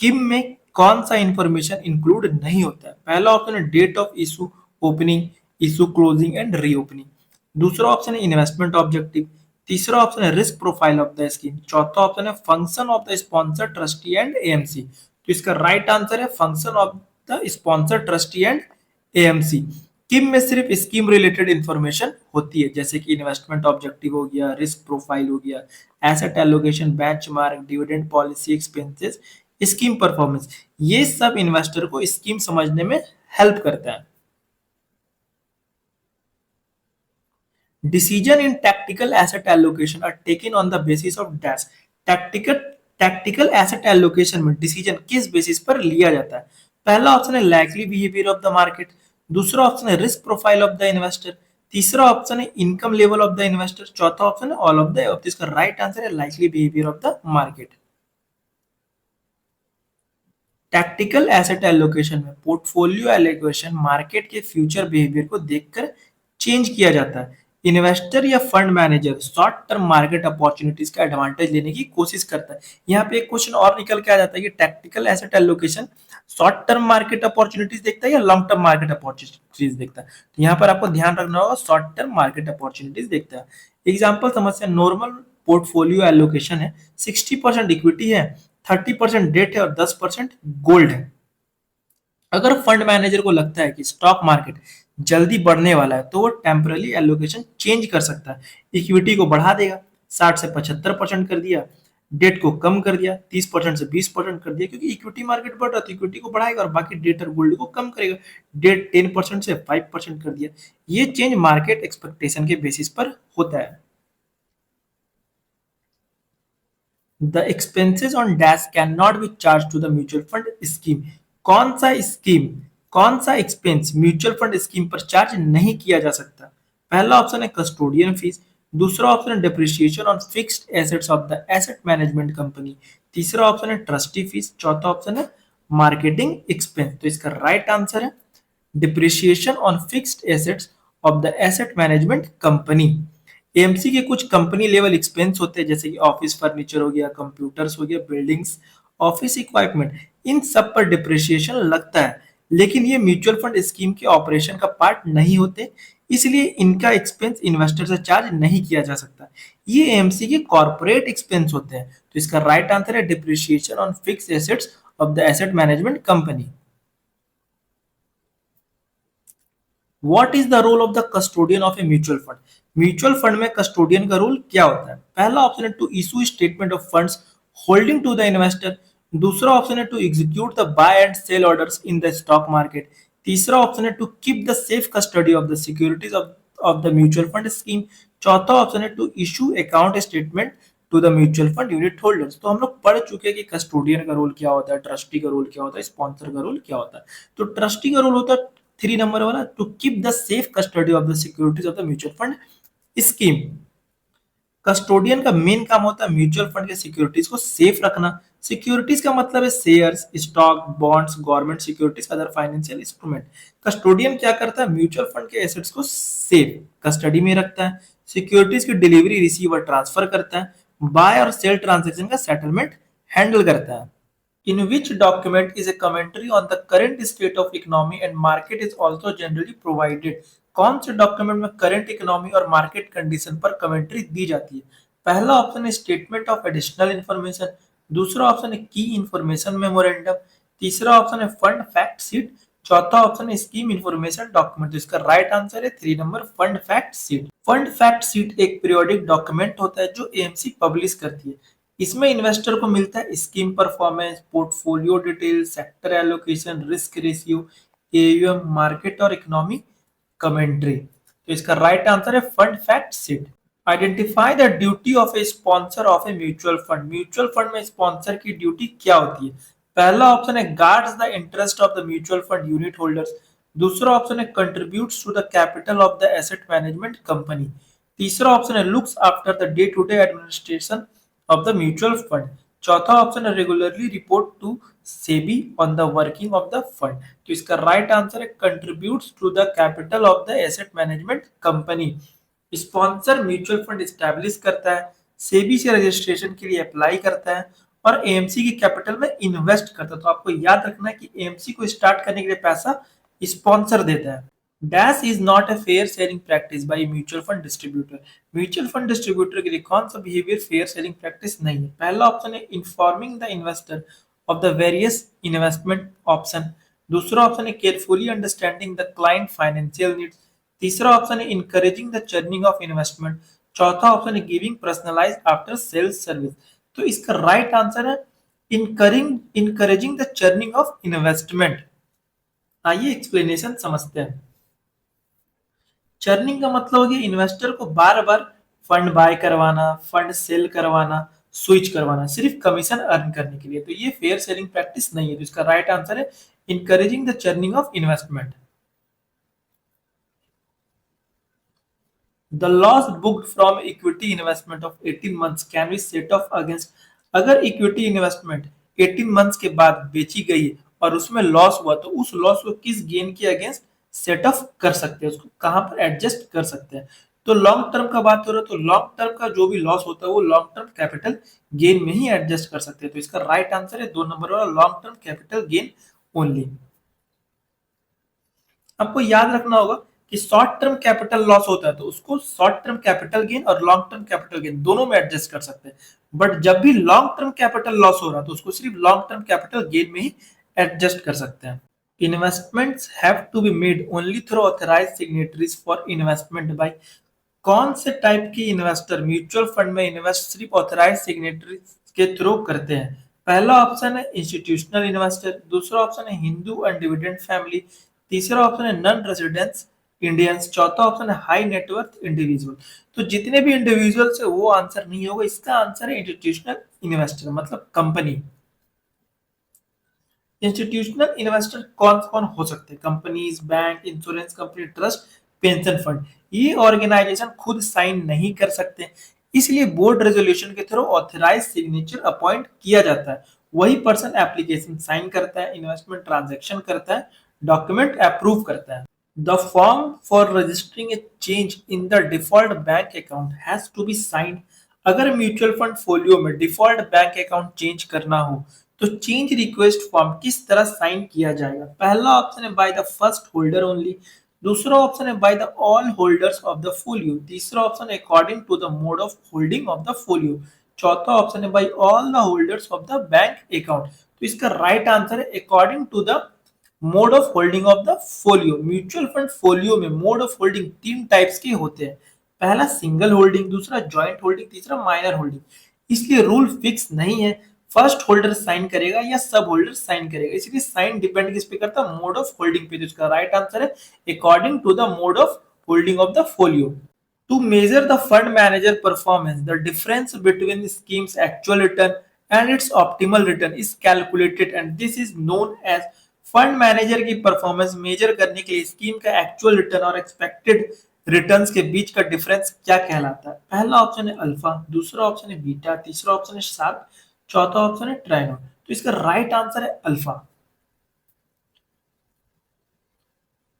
KIM में कौन सा इंफॉर्मेशन इंक्लूड नहीं होता है। पहला ऑप्शन है date of issue, opening, issue closing and reopening. दूसरा ऑप्शन है इन्वेस्टमेंट ऑब्जेक्टिव, तीसरा ऑप्शन है risk profile of the scheme, चौथा ऑप्शन है function of the sponsor trustee and AMC. तो इसका राइट आंसर है function of the sponsor trustee and AMC. KIM में सिर्फ स्कीम रिलेटेड इंफॉर्मेशन होती है, जैसे कि इन्वेस्टमेंट ऑब्जेक्टिव हो गया, रिस्क प्रोफाइल हो गया, asset allocation, benchmark, dividend policy, expenses, scheme performance. ये सब इन्वेस्टर को स्कीम समझने में हेल्प करता है। Decision in tactical asset allocation are taken on the basis of dash. Tactical tactical asset allocation में डिसीजन किस बेसिस पर लिया जाता है। पहला ऑप्शन है likely behaviour of the market, दूसरा ऑप्शन है risk profile of the investor, तीसरा ऑप्शन है income level of the investor, चौथा ऑप्शन है ऑल ऑफ द एबव। इसका राइट आंसर है likely behaviour of the market. Tactical asset allocation में portfolio allocation market के फ्यूचर बिहेवियर को देखकर चेंज किया जाता है। इन्वेस्टर या fund manager short term market opportunities का एडवांटेज लेने की कोशिश करता है। यहाँ पे एक क्वेश्चन और निकल के आ जाता है कि tactical asset allocation short term market opportunities देखता है या लॉन्ग टर्म मार्केट अपॉर्चुनिटीज देखता है। तो यहाँ पर आपको ध्यान रखना होगा शॉर्ट टर्म मार्केट अपॉर्चुनिटीज देखता है। एग्जाम्पल समस्या, नॉर्मल पोर्टफोलियो एलोकेशन है, 60% इक्विटी है, 30% डेट है और 10% गोल्ड है। अगर फंड मैनेजर को लगता है कि स्टॉक मार्केट जल्दी बढ़ने वाला है तो वो टेम्पररी एलोकेशन चेंज कर सकता है, इक्विटी को बढ़ा देगा, 60 से 75% कर दिया, डेट को कम कर दिया, 30% से 20% कर दिया, क्योंकि इक्विटी मार्केट बढ़ रहा तो इक्विटी को बढ़ाएगा और बाकी डेट और गोल्ड को कम करेगा। डेट 10% से 5% कर दिया। ये चेंज मार्केट एक्सपेक्टेशन के बेसिस पर होता है। The expenses on dash can not be charge to the mutual fund scheme. कौन सा स्कीम, कौन सा एक्सपेंस म्यूचुअल फंड स्कीम पर चार्ज नहीं किया जा सकता? पहला ऑप्शन है कस्टोडियन फीस, दूसरा ऑप्शन है depreciation on fixed assets of the asset management company, तीसरा ऑप्शन है ट्रस्टी फीस, चौथा ऑप्शन है मार्केटिंग एक्सपेंस। तो इसका राइट आंसर है depreciation on fixed assets of the asset management company. AMC के कुछ कंपनी लेवल एक्सपेंस होते हैं, जैसे कि ऑफिस फर्नीचर हो गया, कंप्यूटर्स हो गया, बिल्डिंग्स, ऑफिस इक्विपमेंट, इन सब पर डिप्रिसिएशन लगता है, लेकिन ये म्यूचुअल फंड स्कीम के ऑपरेशन का पार्ट नहीं होते, इसलिए इनका एक्सपेंस इन्वेस्टर से चार्ज नहीं किया जा सकता। ये एएमसी के कॉर्पोरेट एक्सपेंस होते हैं। तो इसका राइट आंसर है depreciation on fixed assets of the asset management company. What is the role of the custodian of a mutual fund? Mutual fund में कस्टोडियन का रोल क्या होता है? पहला ऑप्शन है to issue statement of funds holding to the investor, दूसरा option है to execute the buy and sell orders in the stock market, तीसरा ऑप्शन है to keep the safe custody of the securities of the mutual fund scheme, चौथा option है to issue account statement to the mutual fund unit holders. तो हम लोग पढ़ चुके हैं कि कस्टोडियन का रोल क्या होता है, ट्रस्टी का रोल क्या होता है, स्पॉन्सर का रोल क्या होता है। तो ट्रस्टी का रोल होता है 3 नंबर वाला, to keep the safe custody of the securities of the mutual fund scheme. Custodian का मेन काम होता है म्यूचुअल फंड के सिक्योरिटीज को सेफ रखना। सिक्योरिटीज का मतलब है shares, stock, bonds, government securities, other financial instrument. Custodian क्या करता है? म्यूचुअल फंड के एसेट्स को सेफ कस्टडी में रखता है, सिक्योरिटीज की डिलीवरी, रिसीव और ट्रांसफर करता है, बाय और सेल ट्रांजेक्शन का सेटलमेंट हैंडल करता है। In which document is a commentary on the current state of economy and market is also generally provided? कौन से डॉक्यूमेंट में करंट इकोनॉमी और मार्केट कंडीशन पर कमेंट्री दी जाती है? पहला ऑप्शन है स्टेटमेंट ऑफ एडिशनल इंफॉर्मेशन, दूसरा ऑप्शन है की इंफॉर्मेशन मेमोरेंडम, तीसरा ऑप्शन है फंड फैक्ट शीट, चौथा ऑप्शन है स्कीम इंफॉर्मेशन डॉक्यूमेंट। इसका राइट आंसर है 3 number fund fact sheet. Fund fact sheet एक पीरियोडिक डॉक्यूमेंट होता है जो एएमसी पब्लिश करती है। इसमें इन्वेस्टर को मिलता है scheme performance, portfolio detail, sector allocation, risk ratio, AUM, market और इकोनॉमी कमेंट्री। तो इसका राइट आंसर है fund fact sheet. Identify the duty of a sponsor of a mutual fund. Mutual fund में स्पॉन्सर की duty क्या होती है? पहला ऑप्शन है guards the interest of the mutual fund unit holders, दूसरा ऑप्शन है contributes to the capital of the asset management company, तीसरा ऑप्शन है looks after the day to day administration of the mutual fund, चौथा option है regularly report to SEBI on the working of the fund. तो इसका right answer है contributes to the capital of the asset management company. Sponsor mutual fund establish करता है, सेबी से registration के लिए अप्लाई करता है और एएमसी की कैपिटल में इन्वेस्ट करता है। तो आपको याद रखना है कि एएमसी को स्टार्ट करने के लिए पैसा स्पॉन्सर देता है। Dash is not a fair selling practice by mutual fund distributor. Mutual fund distributor के लिए कौन सा बिहेवियर फेयर सेलिंग प्रैक्टिस नहीं है? पहला ऑप्शन है informing the investor of the various investment option, दूसरा ऑप्शन है carefully understanding the client financial needs, तीसरा ऑप्शन है encouraging the churning of investment, चौथा ऑप्शन है giving personalised after sales service. तो इसका राइट आंसर है encouraging the churning of investment. आइए एक्सप्लेनेशन समझते हैं। चर्निंग का मतलब हो गया इन्वेस्टर को बार बार फंड बाय करवाना, फंड सेल करवाना, स्विच करवाना, सिर्फ कमीशन अर्न करने के लिए। तो ये फेयर सेलिंग प्रैक्टिस नहीं है। तो इसका राइट आंसर है encouraging the churning of investment. The loss booked from equity investment of 18 months can be set of against. अगर इक्विटी इन्वेस्टमेंट 18 मंथ्स के बाद बेची गई और उसमें लॉस हुआ तो उस लॉस को किस गेन के अगेंस्ट सेट ऑफ कर सकते हैं, उसको कहां पर एडजस्ट कर सकते हैं? तो लॉन्ग टर्म का बात हो रहा है तो लॉन्ग टर्म का जो भी लॉस होता है वो लॉन्ग टर्म कैपिटल गेन में ही एडजस्ट कर सकते हैं। तो इसका राइट आंसर है 2 नंबर वाला long term capital gain only. आपको याद रखना होगा कि शॉर्ट टर्म कैपिटल लॉस होता है तो उसको शॉर्ट टर्म कैपिटल गेन और लॉन्ग टर्म कैपिटल गेन दोनों में एडजस्ट कर सकते हैं, बट जब भी लॉन्ग टर्म कैपिटल लॉस हो रहा है तो उसको सिर्फ लॉन्ग टर्म कैपिटल गेन में ही एडजस्ट कर सकते हैं। Investments have to be made only through authorised signatories for investment by. कौन से टाइप के इन्वेस्टर म्यूचुअल फंड में इन्वेस्ट सिर्फ ऑथराइज्ड सिग्नेटरीज के थ्रू करते हैं। पहला ऑप्शन है इंस्टीट्यूशनल इन्वेस्टर, दूसरा ऑप्शन है हिंदू एंड डिविडेंड फैमिली, तीसरा ऑप्शन है नॉन रेजिडेंस इंडियंस, चौथा ऑप्शन है हाई नेटवर्थ इंडिविजुअल। तो जितने भी इंडिविजुअल्स है वो आंसर नहीं होगा, इसका आंसर है इंस्टीट्यूशनल इन्वेस्टर मतलब कंपनी। इंस्टीट्यूशनल इन्वेस्टर कौन कौन हो सकते हैं? Companies, bank, insurance company, trust, pension fund. ये ऑर्गेनाइजेशन खुद साइन नहीं कर सकते, इसलिए बोर्ड रेजोल्यूशन के थ्रू ऑथराइज सिग्नेचर अपॉइंट किया जाता है। वही पर्सन एप्लीकेशन साइन करता है, इन्वेस्टमेंट ट्रांजैक्शन करता है, डॉक्यूमेंट अप्रूव करता है। The form for registering a change in the default bank account has to be signed. अगर म्यूचुअल फंड फोलियो में डिफॉल्ट बैंक अकाउंट चेंज करना हो तो चेंज रिक्वेस्ट फॉर्म किस तरह साइन किया जाएगा? पहला ऑप्शन है by the first holder only, दूसरा ऑप्शन है by the all holders of the folio, तीसरा ऑप्शन है according to the mode of holding of the folio, चौथा ऑप्शन है by all the holders of the bank account. तो इसका right answer है according to the mode of holding of the folio. Mutual fund folio में mode of holding तीन types के होते हैं, पहला सिंगल होल्डिंग, दूसरा जॉइंट होल्डिंग, तीसरा माइनर होल्डिंग। इसलिए रूल फिक्स नहीं है फर्स्ट होल्डर साइन करेगा या सब होल्डर साइन करेगा, इसलिए साइन डिपेंड किस पे करता है? मोड ऑफ होल्डिंग पे। तो इसका राइट आंसर है according to the mode of holding of the folio. To measure the fund manager performance, the difference between the scheme's actual return and its optimal return is calculated and this is known as fund manager की performance major करने के लिए scheme का actual return और expected returns के बीच का difference क्या कहलाता है? पहला ऑप्शन है अल्फा, दूसरा ऑप्शन है बीटा, तीसरा ऑप्शन है शार्प, चौथा ऑप्शन है ट्राइनो। तो इसका राइट आंसर है अल्फा।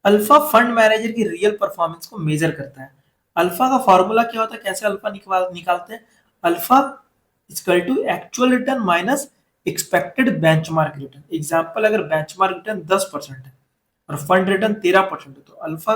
अल्फा फंड मैनेजर की रियल परफॉर्मेंस को मेजर करता है। अल्फा का फॉर्मूला क्या होता है, कैसे अल्फा निकालते हैं? Alpha equal to actual return minus expected benchmark return. Example, अगर बेंचमार्क रिटर्न 10% है और फंड रिटर्न 13% है तो alpha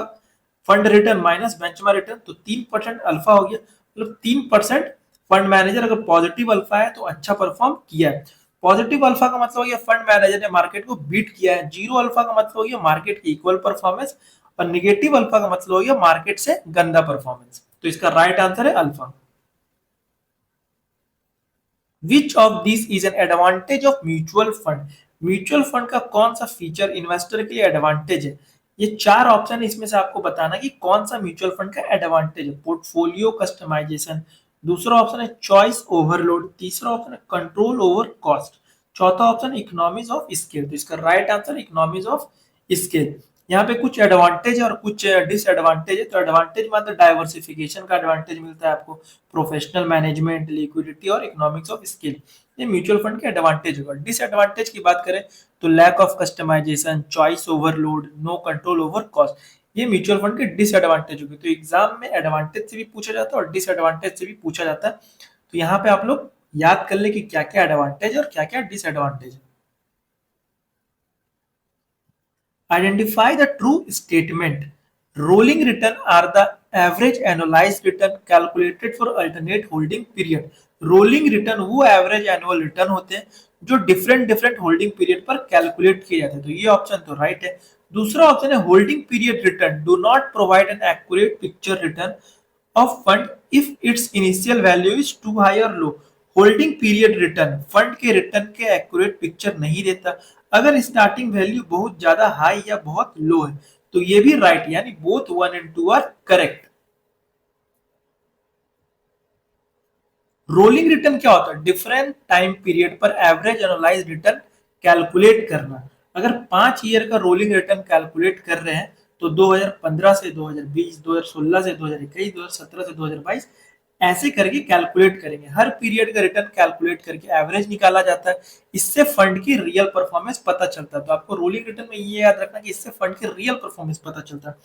fund return minus benchmark return तो 3% अल्फा हो गया। मतलब 3% फंड मैनेजर अगर पॉजिटिव अल्फा है तो अच्छा परफॉर्म किया है। पॉजिटिव अल्फा का मतलब हो गया फंड मैनेजर ने मार्केट को बीट किया है। जीरो अल्फा का मतलब हो गया मार्केट की इक्वल परफॉर्मेंस और निगेटिव अल्फा का मतलब हो गया मार्केट से गंदा परफॉर्मेंस। तो इसका राइट आंसर है alpha. Which of this is an advantage of mutual fund? Mutual fund का कौन सा फीचर इन्वेस्टर के लिए एडवांटेज है? ये चार ऑप्शन है, इसमें से आपको बताना कि कौन सा म्यूचुअल फंड का एडवांटेज है। पोर्टफोलियो कस्टमाइजेशन, दूसरा ऑप्शन है चॉइस ओवरलोड, तीसरा ऑप्शन है कंट्रोल ओवर कॉस्ट, चौथा ऑप्शन इकोनॉमीज ऑफ स्केल। तो इसका right answer economies of scale. यहाँ पे कुछ एडवांटेज है और कुछ डिसएडवांटेज है। तो एडवांटेज मतलब डाइवर्सिफिकेशन का एडवांटेज मिलता है आपको, प्रोफेशनल मैनेजमेंट, लिक्विडिटी और इकोनॉमिक्स ऑफ स्केल, ये म्यूचुअल फंड के एडवांटेज होगा। डिसएडवांटेज की बात करें तो lack of customisation, choice overload, no control over cost, ये म्यूचुअल फंड के डिसएडवांटेज होगी। तो एग्जाम में एडवांटेज से भी पूछा जाता है और डिसएडवांटेज से भी पूछा जाता है। तो यहाँ पे आप लोग याद कर ले कि क्या क्या एडवांटेज और क्या क्या डिसएडवांटेज है। Identify the true statement. Rolling return are the average annualized return calculated for alternate holding period. Rolling return वो average annual return होते हैं जो different holding period पर calculate किए जाते हैं। तो ये ऑप्शन तो राइट है। दूसरा ऑप्शन है holding period return do not provide an accurate picture return of fund if its initial value is too high or low. Holding period return fund के रिटर्न के एक्यूरेट पिक्चर नहीं देता अगर starting value बहुत ज्यादा high या बहुत लो है। तो ये भी राइट, यानी both 1 and 2 are correct. Rolling return क्या होता है? डिफरेंट टाइम पीरियड पर एवरेज एनालाइज रिटर्न कैलकुलेट करना। अगर 5 ईयर का रोलिंग रिटर्न कैलकुलेट कर रहे हैं तो 2015 से 2020, 2016 से 2021, 2017 से 2022 ऐसे करके कैलकुलेट करेंगे। हर पीरियड का रिटर्न कैलकुलेट करके एवरेज निकाला जाता है। इससे फंड की रियल परफॉर्मेंस पता चलता है। तो आपको रोलिंग रिटर्न में ये याद रखना कि इससे फंड की रियल परफॉर्मेंस पता चलता है।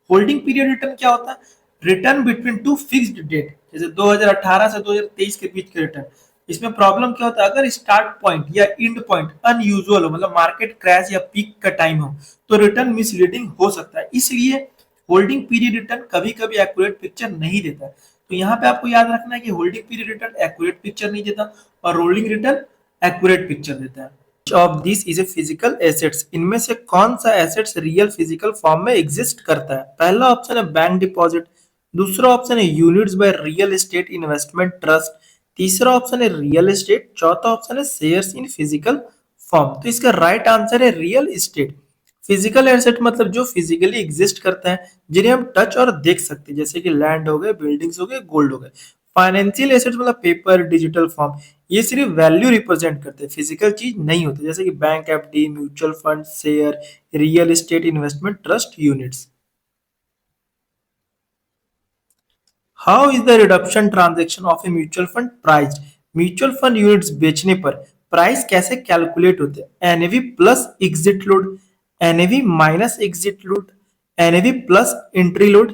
होल्डिंग पीरियड रिटर्न क्या होता है? Return between two fixed date, जैसे 2018 से 2023 के बीच के रिटर्न। इसमें प्रॉब्लम क्या होता है? अगर स्टार्ट पॉइंट या एंड पॉइंट अनयूजुअल हो, मतलब मार्केट क्रैश या पीक का टाइम हो, तो रिटर्न मिसलीडिंग हो सकता है। इसलिए होल्डिंग पीरियड रिटर्न कभी कभी एक्यूरेट पिक्चर नहीं देता। तो यहाँ पे आपको याद रखना है कि holding period return accurate picture नहीं देता और रोलिंग रिटर्न एक्यूरेट पिक्चर देता है। Of this is a physical assets, इनमें से कौन सा एसेट्स रियल फिजिकल फॉर्म में एग्जिस्ट करता है? पहला ऑप्शन है बैंक डिपॉजिट, दूसरा ऑप्शन है units by real estate investment trust, तीसरा ऑप्शन है रियल एस्टेट, चौथा ऑप्शन है शेयर्स इन फिजिकल फॉर्म। तो इसका राइट आंसर है रियल एस्टेट। फिजिकल एसेट मतलब जो फिजिकली एग्जिस्ट करता है, जिन्हें हम टच और देख सकते हैं, जैसे कि लैंड हो गए, बिल्डिंग्स हो गए, गोल्ड हो गए। फाइनेंशियल एसेट मतलब पेपर, डिजिटल फॉर्म, ये सिर्फ वैल्यू रिप्रेजेंट करते हैं, फिजिकल चीज नहीं होती, जैसे कि bank, FD, mutual fund, share, real estate, investment trust, units. How is the reduction transaction of a mutual fund price? Mutual fund units बेचने पर प्राइस कैसे कैलकुलेट होते हैं? NAV plus exit load, NAV minus exit load, NAV plus entry load,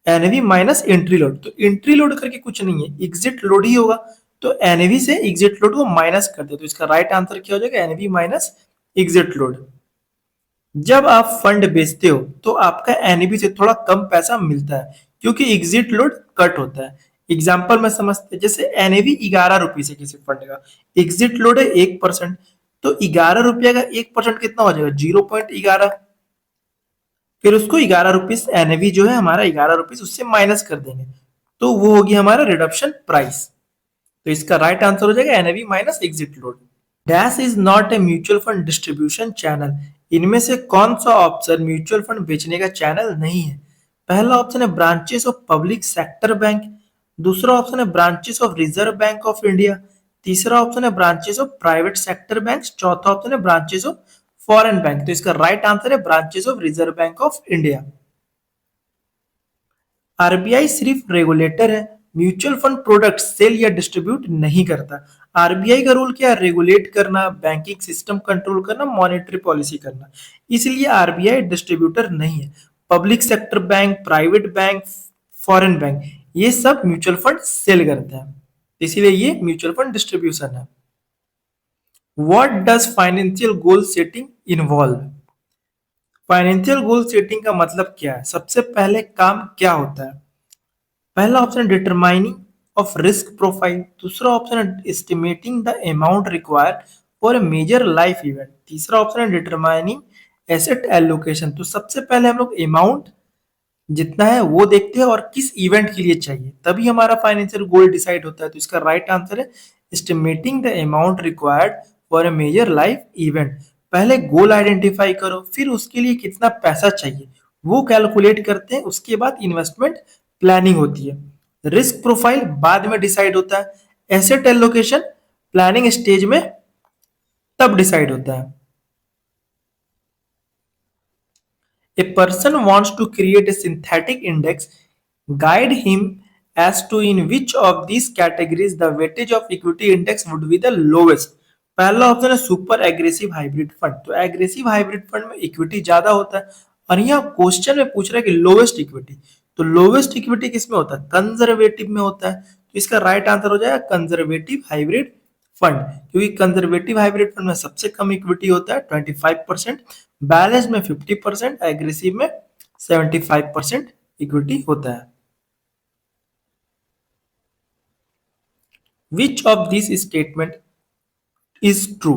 NAV minus entry load. तो entry load करके कुछ नहीं है, एग्जिट लोड ही होगा। तो एनएवी से एग्जिट लोड को माइनस कर दे, तो इसका राइट आंसर क्या हो जाएगा? NAV minus exit load. जब आप फंड बेचते हो तो आपका एनएवी से थोड़ा कम पैसा मिलता है, क्योंकि एग्जिट लोड कट होता है। एग्जाम्पल में समझते हैं, जैसे एनएवी 11 रुपीज है किसी फंड का, एग्जिट लोड है 1%, तो 11 रुपया का 1% कितना हो जाएगा? 0.11। फिर उसको 11 रुपीज एनएवी जो है हमारा 11 रुपीज उससे माइनस कर देंगे, तो वो होगी हमारा रिडक्शन प्राइस। तो इसका राइट आंसर हो जाएगा NAV minus exit load. Dash is not a mutual fund distribution channel. इनमें से कौन सा ऑप्शन म्यूचुअल फंड बेचने का चैनल नहीं है? पहला ऑप्शन है branches of public sector bank, दूसरा ऑप्शन है branches of reserve bank of India, तीसरा ऑप्शन है branches of private sector bank, चौथा ऑप्शन है ब्रांचेस ऑफ फॉरेन बैंक। तो इसका राइट आंसर है branches of reserve bank of India. RBI सिर्फ रेगुलेटर है, म्यूचुअल फंड प्रोडक्ट सेल या डिस्ट्रीब्यूट नहीं करता। आरबीआई का रोल क्या है? रेगुलेट करना, बैंकिंग सिस्टम कंट्रोल करना, मॉनेटरी पॉलिसी करना। इसलिए आरबीआई डिस्ट्रीब्यूटर नहीं है। Public sector bank, private bank, foreign bank, ये सब म्यूचुअल फंड सेल करते हैं, इसीलिए ये म्यूचुअल फंड डिस्ट्रीब्यूशन है। What does financial goal setting involve? Financial goal setting का मतलब क्या है? सबसे पहले काम क्या होता है? पहला ऑप्शन है डिटरमाइनिंग ऑफ रिस्क प्रोफाइल, दूसरा ऑप्शन है estimating the amount required for a major life event, तीसरा ऑप्शन है डिटरमाइनिंग एसेट एलोकेशन। तो सबसे पहले हम लोग अमाउंट जितना है वो देखते हैं और किस इवेंट के लिए चाहिए, तभी हमारा फाइनेंशियल गोल डिसाइड होता है। तो इसका राइट आंसर है estimating the amount required for a major life event. पहले गोल आइडेंटिफाई करो, फिर उसके लिए कितना पैसा चाहिए वो कैलकुलेट करते हैं, उसके बाद इन्वेस्टमेंट प्लानिंग होती है। रिस्क प्रोफाइल बाद में डिसाइड होता है, एसेट एलोकेशन प्लानिंग स्टेज में तब डिसाइड होता है। A person wants to create a synthetic index. Guide him as to in which of these categories the weightage of equity index would be the lowest. पहला option है super aggressive hybrid fund. तो aggressive hybrid fund में equity ज्यादा होता है, और यहाँ question में पूछ रहा है कि लोवेस्ट इक्विटी। तो लोवेस्ट इक्विटी किस में होता है? कंजर्वेटिव में होता है। तो इसका राइट आंसर हो जाएगा कंजर्वेटिव हाइब्रिड फंड, क्योंकि कंजर्वेटिव हाइब्रिड फंड में सबसे कम इक्विटी होता है 25%, बैलेंस में 50%, एग्रेसिव में 75% इक्विटी होता है। Which of this statement is true?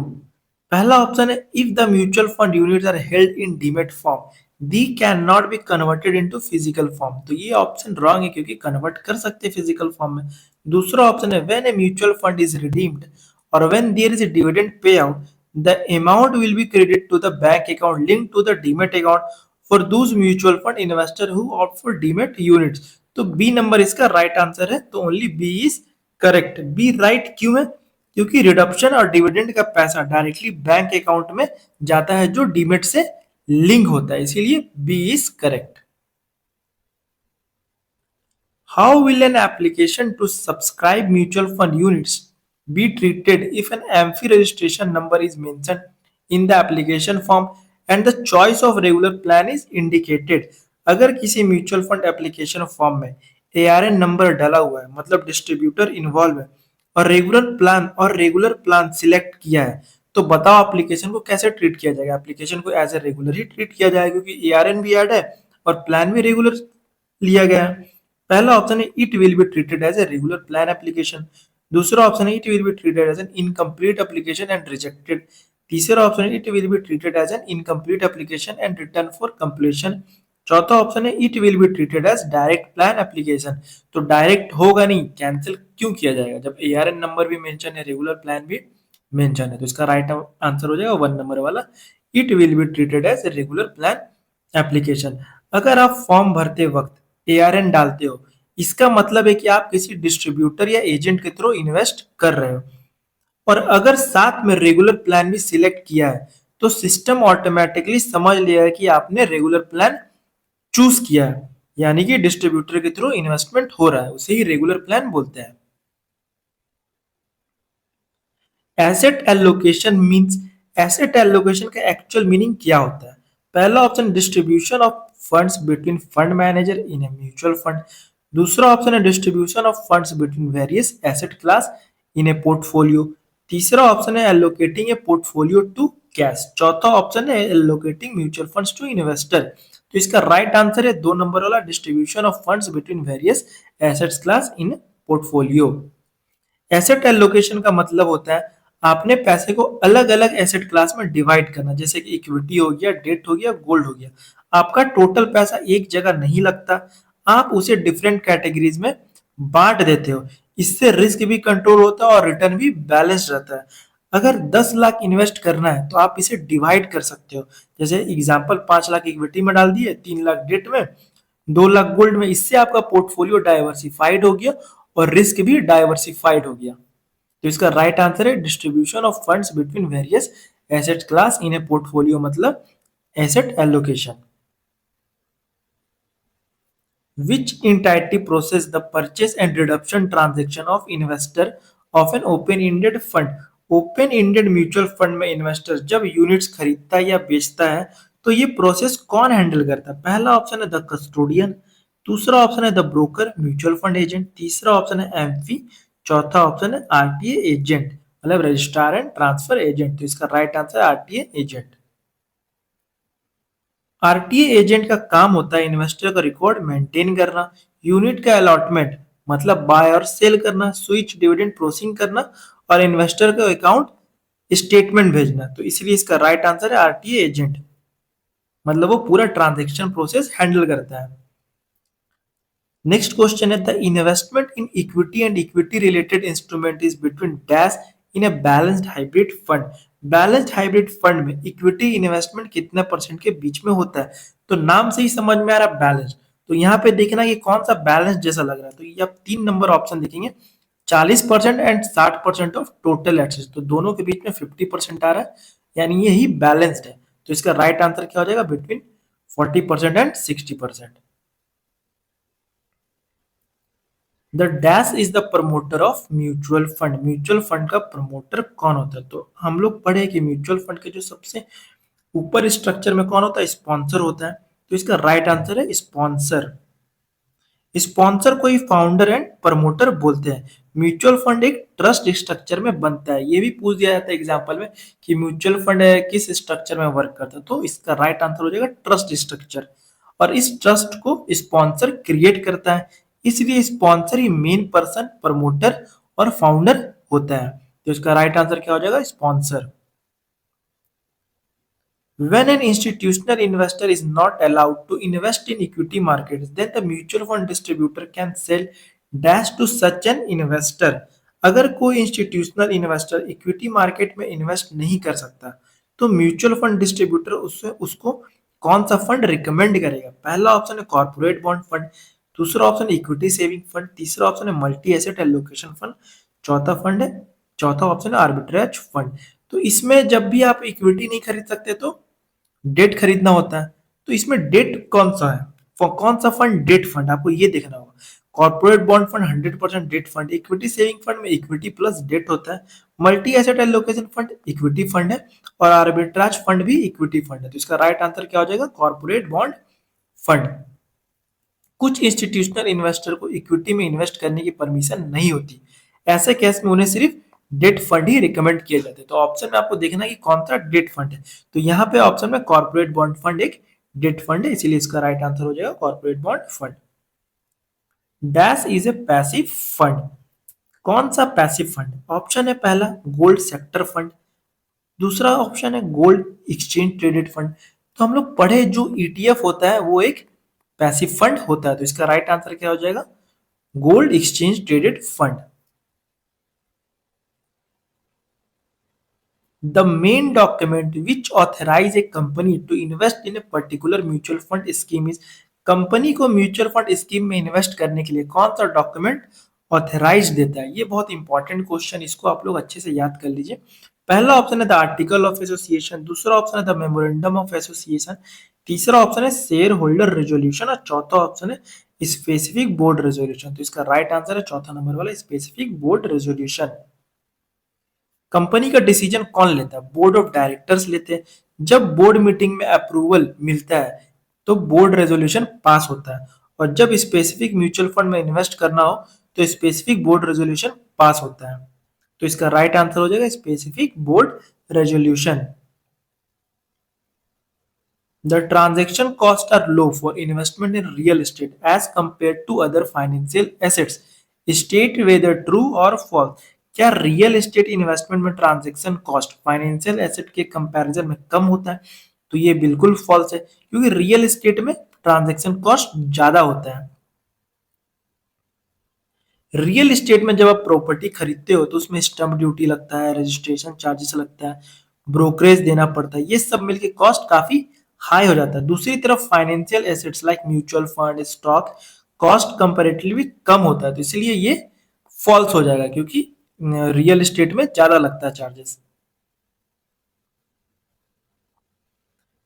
पहला ऑप्शन है if the mutual fund units are held in demat form they can not be converted into physical form. तो ये ऑप्शन रॉन्ग है, क्योंकि कन्वर्ट कर सकते हैं फिजिकल फॉर्म में। दूसरा ऑप्शन है when a mutual fund is redeemed और when there is a dividend payout the amount will be credit to the bank account link to the demat account for those mutual fund investor who opt for demat units. तो B number इसका right answer है, तो only B is correct. B right क्यों है? क्योंकि redemption और dividend का पैसा डायरेक्टली बैंक अकाउंट में जाता है जो डीमेट से लिंक होता है, इसीलिए B is correct. How will an application to subscribe mutual fund units be treated if an AMFI registration number is mentioned in the application form and the choice of regular plan is indicated? अगर किसी mutual fund application form में ARN number डाला हुआ है, मतलब distributor involve है, और regular plan select किया है, तो बताओ एप्लीकेशन को कैसे ट्रीट किया जाएगा? एप्लीकेशन को एज ए रेगुलर ही ट्रीट किया जाएगा, क्योंकि ARN भी ऐड है और प्लान भी रेगुलर लिया गया है। पहला ऑप्शन है it will be treated as a regular plan application, दूसरा ऑप्शन है it will be treated as an incomplete application and rejected, तीसरा ऑप्शन है it will be treated as an incomplete application and return for completion, चौथा option है it will be treated as direct plan application. तो direct होगा नहीं, cancel क्यों किया जाएगा जब एआरएन नंबर भी मेंशन है, रेगुलर प्लान भी मेंशन है। तो इसका राइट आंसर हो जाएगा 1 नंबर वाला, it will be treated as regular plan application. अगर आप फॉर्म भरते वक्त एआरएन डालते हो, इसका मतलब है कि आप किसी डिस्ट्रीब्यूटर या एजेंट के थ्रू इन्वेस्ट कर रहे हो। और अगर साथ में रेगुलर प्लान भी सिलेक्ट किया है, तो सिस्टम ऑटोमेटिकली समझ लिया है कि आपने रेगुलर प्लान चूज किया है, यानी कि डिस्ट्रीब्यूटर के थ्रू इन्वेस्टमेंट हो रहा है, उसे ही रेगुलर प्लान बोलते हैं। Asset allocation means, asset allocation का एक्चुअल मीनिंग क्या होता है? पहला option distribution of funds between fund manager in a mutual fund. दूसरा ऑप्शन है distribution of funds between various asset class in a portfolio. तीसरा ऑप्शन है allocating a portfolio to cash. चौथा ऑप्शन है allocating mutual funds to investor. तो इसका right answer है 2 number वाला, distribution of funds between various assets class in portfolio. Asset allocation का मतलब होता है आपने पैसे को अलग अलग एसेट क्लास में डिवाइड करना, जैसे कि इक्विटी हो गया, डेट हो गया, गोल्ड हो गया। आपका टोटल पैसा एक जगह नहीं लगता, आप उसे डिफरेंट कैटेगरीज में बांट देते हो। इससे रिस्क भी कंट्रोल होता है और रिटर्न भी बैलेंस रहता है। अगर 10 लाख इन्वेस्ट करना है तो आप इसे डिवाइड कर सकते हो, जैसे एग्जांपल 5 लाख इक्विटी में डाल दिए, 3 लाख डेट में, 2 लाख गोल्ड में। इससे आपका पोर्टफोलियो डाइवर्सिफाइड हो गया और रिस्क भी डाइवर्सिफाइड हो गया। तो इसका राइट आंसर है distribution of funds between various asset class in a portfolio, मतलब asset allocation. Which entity process the purchase and redemption transaction of investor of an open-ended fund? Open-ended mutual fund में investor जब units खरीदता है या बेचता है, तो ये प्रोसेस कौन हैंडल करता है? पहला ऑप्शन है द कस्टोडियन, दूसरा ऑप्शन है the broker mutual fund agent, तीसरा ऑप्शन है एमफी, चौथा ऑप्शन है आरटीए एजेंट, मतलब रजिस्ट्रार एंड ट्रांसफर एजेंट। तो इसका राइट आंसर है आरटीए एजेंट। आरटीए एजेंट का काम होता है इन्वेस्टर का रिकॉर्ड मेंटेन करना, यूनिट का अलॉटमेंट मतलब बाय और सेल करना, स्विच डिविडेंड प्रोसेसिंग करना और इन्वेस्टर को अकाउंट स्टेटमेंट भेजना। तो इसलिए इसका राइट आंसर है आरटीए एजेंट, मतलब वो पूरा ट्रांजैक्शन प्रोसेस हैंडल करता है। नेक्स्ट क्वेश्चन है the investment in equity and equity related instrument is between dash in a balanced hybrid fund. Balanced hybrid fund में इक्विटी इन्वेस्टमेंट कितने परसेंट के बीच में होता है? तो नाम से ही समझ में आ रहा है बैलेंस। तो यहाँ पे देखना कि कौन सा बैलेंस जैसा लग रहा है। तो ये आप 3 नंबर ऑप्शन देखेंगे, 40% एंड 60% ऑफ टोटल एसेट्स। तो दोनों के बीच में 50% आ रहा है, यानी यही बैलेंस्ड है। तो इसका राइट आंसर क्या हो जाएगा? Between 40% and 60%। The dash is the promoter of mutual fund. Mutual fund का प्रमोटर कौन होता है? तो हम लोग पढ़े कि म्यूचुअल फंड के जो सबसे ऊपर स्ट्रक्चर में कौन होता है? स्पॉन्सर होता है। तो इसका राइट आंसर है स्पॉन्सर। स्पॉन्सर को ही फाउंडर एंड प्रमोटर बोलते हैं। म्यूचुअल फंड एक ट्रस्ट स्ट्रक्चर में बनता है। ये भी पूछ दिया जाता है एग्जाम्पल में कि म्यूचुअल फंड किस स्ट्रक्चर में वर्क करता है, तो इसका राइट आंसर हो जाएगा ट्रस्ट स्ट्रक्चर। और इस ट्रस्ट को स्पॉन्सर क्रिएट करता है, इसलिए स्पॉन्सर ही मेन पर्सन, प्रमोटर और फाउंडर होता है। तो इसका राइट आंसर क्या हो जाएगा? Sponsor. When an institutional investor is not allowed to invest in equity markets, then the mutual fund distributor can sell dash to such an investor. अगर कोई इंस्टीट्यूशनल इन्वेस्टर इक्विटी मार्केट में invest नहीं कर सकता, तो म्यूचुअल फंड डिस्ट्रीब्यूटर उससे उसको कौन सा फंड रिकमेंड करेगा? पहला ऑप्शन है कॉर्पोरेट बॉन्ड फंड, दूसरा ऑप्शन है इक्विटी सेविंग फंड, तीसरा ऑप्शन है मल्टी एसेट एलोकेशन फंड, चौथा ऑप्शन है आर्बिट्रेज फंड। तो इसमें जब भी आप इक्विटी नहीं खरीद सकते तो डेट खरीदना होता है। तो इसमें डेट कौन सा है? कौन सा फंड? Debt fund. आपको ये देखना होगा। Corporate bond fund 100% debt fund. Equity saving fund में इक्विटी प्लस डेट होता है। Multi asset allocation fund equity fund है और आर्बिट्राज फंड भी इक्विटी फंड है। तो इसका राइट आंसर क्या हो जाएगा? Corporate bond fund. कुछ इंस्टीट्यूशनल इन्वेस्टर को इक्विटी में इन्वेस्ट करने की परमिशन नहीं होती, ऐसे केस में उन्हें सिर्फ डेट फंड ही रिकमेंड किए जाते हैं। तो ऑप्शन में आपको देखना है कि कौन सा डेट फंड है। तो यहाँ पे ऑप्शन में कॉर्पोरेट बॉन्ड फंड एक डेट फंड है, इसीलिए इसका राइट आंसर हो जाएगा corporate bond fund. Dash is a passive fund. कौन सा पैसिव फंड? ऑप्शन है पहला गोल्ड सेक्टर फंड, दूसरा ऑप्शन है गोल्ड एक्सचेंज ट्रेडेड फंड। तो हम लोग पढ़े जो ईटीएफ होता है वो एक पैसिव फंड होता है। तो इसका राइट आंसर क्या हो जाएगा? Gold exchange traded fund. The main document which authorize a company to invest in a particular mutual fund scheme is, company को म्यूचुअल फंड स्कीम में इन्वेस्ट करने के लिए कौन सा डॉक्यूमेंट ऑथराइज देता है? ये बहुत इंपॉर्टेंट क्वेश्चन, इसको आप लोग अच्छे से याद कर लीजिए। पहला ऑप्शन है द आर्टिकल ऑफ एसोसिएशन, दूसरा ऑप्शन है द मेमोरेंडम ऑफ एसोसिएशन, तीसरा ऑप्शन है शेयर होल्डर रेजोल्यूशन और चौथा ऑप्शन है स्पेसिफिक बोर्ड रेजोल्यूशन। तो इसका राइट आंसर है चौथा नंबर वाला स्पेसिफिक बोर्ड रेजोल्यूशन। कंपनी का डिसीजन कौन लेता है? बोर्ड ऑफ डायरेक्टर्स लेते हैं। जब बोर्ड मीटिंग में अप्रूवल मिलता है तो बोर्ड रेजोल्यूशन पास होता है, और जब स्पेसिफिक म्यूचुअल फंड में इन्वेस्ट करना हो तो स्पेसिफिक बोर्ड रेजोल्यूशन पास होता है। तो इसका राइट आंसर हो जाएगा specific board resolution. The transaction costs are low for investment in real estate as compared to other financial assets. State whether true or false. क्या रियल एस्टेट इन्वेस्टमेंट में transaction cost financial asset के comparison में कम होता है? तो ये बिल्कुल false है, क्योंकि रियल एस्टेट में ट्रांजैक्शन कॉस्ट ज्यादा होता है। रियल एस्टेट में जब आप प्रॉपर्टी खरीदते हो तो उसमें स्टम्प ड्यूटी लगता है, रजिस्ट्रेशन चार्जेस लगता है, ब्रोकरेज देना पड़ता है, ये सब मिलके कॉस्ट काफी हाई हो जाता है। दूसरी तरफ financial assets like mutual fund, stock, cost comparatively कम होता है, तो इसलिए ये फॉल्स हो जाएगा, क्योंकि रियल एस्टेट में ज्यादा लगता है charges.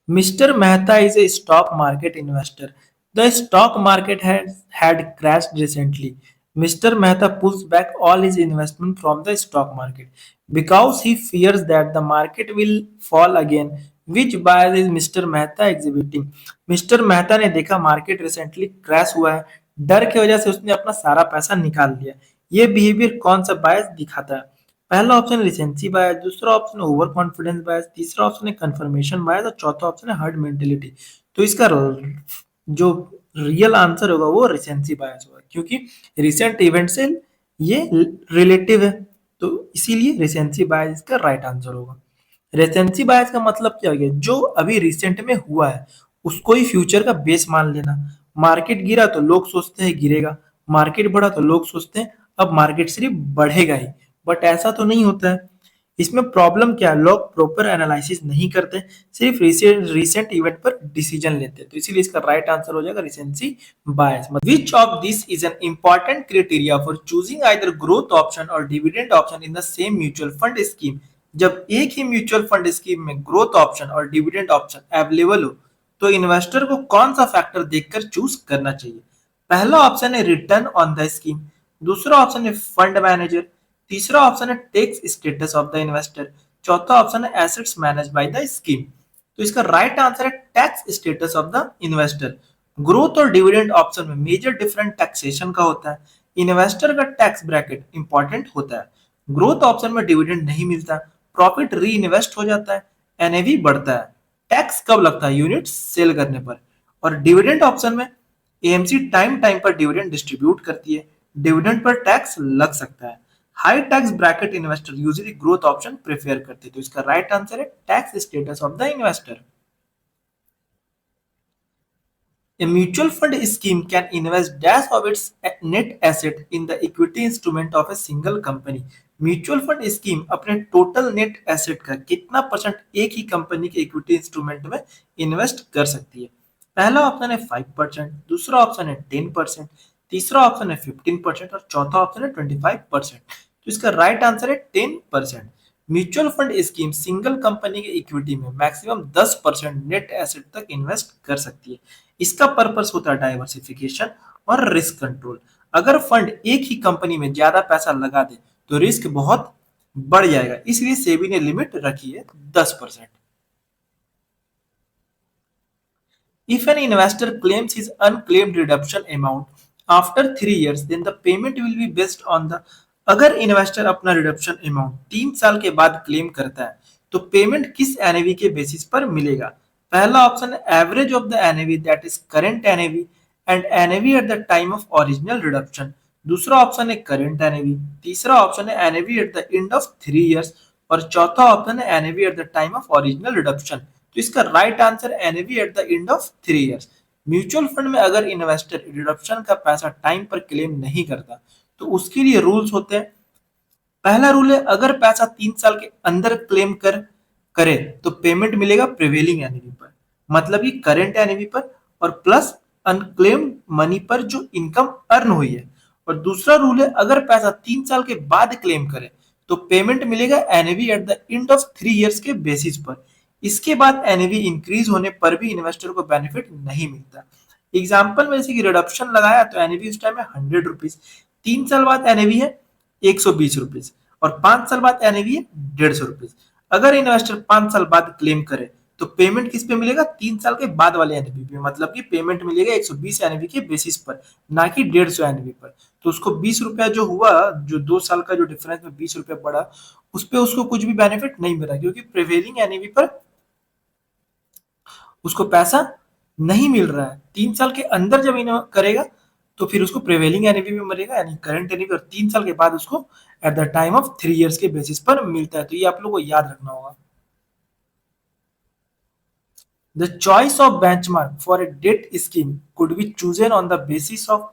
Mr. Mehta is a stock market investor. The stock market has had crashed recently. Mr. Mehta pulls back all his investment from the stock market because he fears that the market will fall again. Which bias is Mr. Mehta exhibiting? Mr. Mehta ने देखा market recently crash हुआ है, डर की वजह से उसने अपना सारा पैसा निकाल लिया। ये बिहेवियर कौन सा बायस दिखाता है? पहला ऑप्शन है रिसेंसी बायस, दूसरा ऑप्शन है ओवर कॉन्फिडेंस बायस, तीसरा ऑप्शन है कंफर्मेशन बायस और चौथा ऑप्शन है हर्ड मेंटेलिटी। तो इसका जो रियल आंसर होगा वो रिसेंसी बायस होगा, क्योंकि रिसेंट इवेंट से ये रिलेटिव है, तो इसीलिए रिसेंसी बायस इसका राइट आंसर होगा। रेसेंसी बायस का मतलब क्या हो गया? जो अभी रिसेंट में हुआ है उसको ही फ्यूचर का बेस मान लेना। मार्केट गिरा तो लोग सोचते हैं गिरेगा, मार्केट बढ़ा तो लोग सोचते हैं अब मार्केट सिर्फ बढ़ेगा ही, बट ऐसा तो नहीं होता है। इसमें प्रॉब्लम क्या है? लोग प्रॉपर एनालिसिस नहीं करते, सिर्फ रिसेंट इवेंट पर डिसीजन लेते हैं, तो इसीलिए इसका राइट आंसर हो जाएगा recency bias. Which of this is an important criteria for choosing either growth option और dividend option in the same mutual fund scheme? जब एक ही म्यूचुअल फंड स्कीम में ग्रोथ ऑप्शन और डिविडेंड ऑप्शन अवेलेबल हो तो इन्वेस्टर को कौन सा फैक्टर देखकर चूज करना चाहिए? पहला ऑप्शन है रिटर्न ऑन द स्कीम, दूसरा ऑप्शन है फंड मैनेजर, तीसरा ऑप्शन है tax status of the investor, चौथा ऑप्शन है assets manage by the scheme. तो इसका राइट आंसर है tax status of the investor. Growth और डिविडेंड ऑप्शन में मेजर डिफरेंट टैक्सेशन का होता है, इन्वेस्टर का टैक्स ब्रैकेट इंपॉर्टेंट होता है। ग्रोथ ऑप्शन में डिविडेंड नहीं मिलता, प्रॉफिट री इन्वेस्ट हो जाता है, एनएवी बढ़ता है। टैक्स कब लगता है? यूनिट सेल करने पर। और डिविडेंड ऑप्शन में एएमसी टाइम टाइम पर डिविडेंड डिस्ट्रीब्यूट करती है, डिविडेंड पर टैक्स लग सकता है। High tax bracket investor usually growth option prefer करते हैं, तो इसका राइट आंसर है tax status of the investor. A mutual fund scheme can invest dash of its net asset in the equity instrument of a single company. Mutual fund scheme अपने total net asset का कितना percent एक ही company के equity instrument में invest कर सकती है? पहला ऑप्शन है 5%, दूसरा ऑप्शन है 10%, तीसरा ऑप्शन है 15% और चौथा ऑप्शन है 25%। तो इसका राइट आंसर है 10%। Mutual fund scheme single company के इक्विटी में मैक्सिमम 10% नेट एसेट तक इन्वेस्ट कर सकती है। इसका पर्पस होता है डाइवर्सिफिकेशन और रिस्क कंट्रोल। अगर फंड एक ही कंपनी में ज्यादा पैसा लगा दे तो रिस्क बहुत बढ़ जाएगा, इसलिए सेबी ने लिमिट रखी है 10%। If an investor claims his unclaimed redemption amount after 3 years, then the payment will be based on the, अगर इन्वेस्टर अपना रिडम्पशन अमाउंट 3 साल के बाद क्लेम करता है तो पेमेंट किस एनएवी के बेसिस पर मिलेगा? पहला ऑप्शन है average of the NAV that is current NAV and NAV at the time of original redemption, दूसरा ऑप्शन है करंट एनएवी, तीसरा ऑप्शन है NAV at the end of 3 years और चौथा ऑप्शन है NAV at the time of original redemption. तो इसका right answer NAV at the end of 3 years. Mutual fund में अगर इन्वेस्टर रिडम्पशन का पैसा टाइम पर क्लेम नहीं करता तो उसके लिए रूल्स होते हैं। पहला रूल है, अगर पैसा 3 साल के अंदर क्लेम करे तो पेमेंट मिलेगा प्रिवेलिंग एनएवी पर, मतलब कि करंट एनएवी पर, और प्लस अनक्लेम्ड मनी पर जो इनकम अर्न हुई है। और दूसरा रूल है, अगर पैसा 3 साल के बाद क्लेम करे तो पेमेंट मिलेगा NAV at the end of 3 years के बेसिस पर। इसके बाद एनएवी इंक्रीज होने पर भी इन्वेस्टर को बेनिफिट नहीं मिलता। एग्जाम्पल में जैसे कि रिडक्शन लगाया तो एनएवी उस टाइम है 100 रुपीज, 3 साल बाद एनएवी है 120 रुपीज, और 5 साल बाद एनएवी है 150 रुपीज। अगर इन्वेस्टर 5 साल बाद क्लेम करे तो पेमेंट किस पे मिलेगा, 3 साल के बाद वाले एनएवी पे, मतलब कि पेमेंट मिलेगा 120 एनएवी के बेसिस पर, ना कि 150 एनएवी पर। तो उसको 20 रुपया जो हुआ, जो 2 साल का जो डिफरेंस में 20 रुपया बढ़ा, उस पर उसको कुछ भी बेनिफिट नहीं मिला, क्योंकि प्रिवेलिंग एनएवी पर उसको पैसा नहीं मिल रहा है। 3 साल के अंदर जब इन्हें करेगा तो फिर उसको प्रिवेलिंग एनएवी में मिलेगा, यानी करंट एनएवी, और 3 साल के बाद उसको at the time of 3 years के बेसिस पर मिलता है। तो ये आप लोगों को याद रखना होगा। The choice of benchmark for a debt scheme could be chosen on the basis of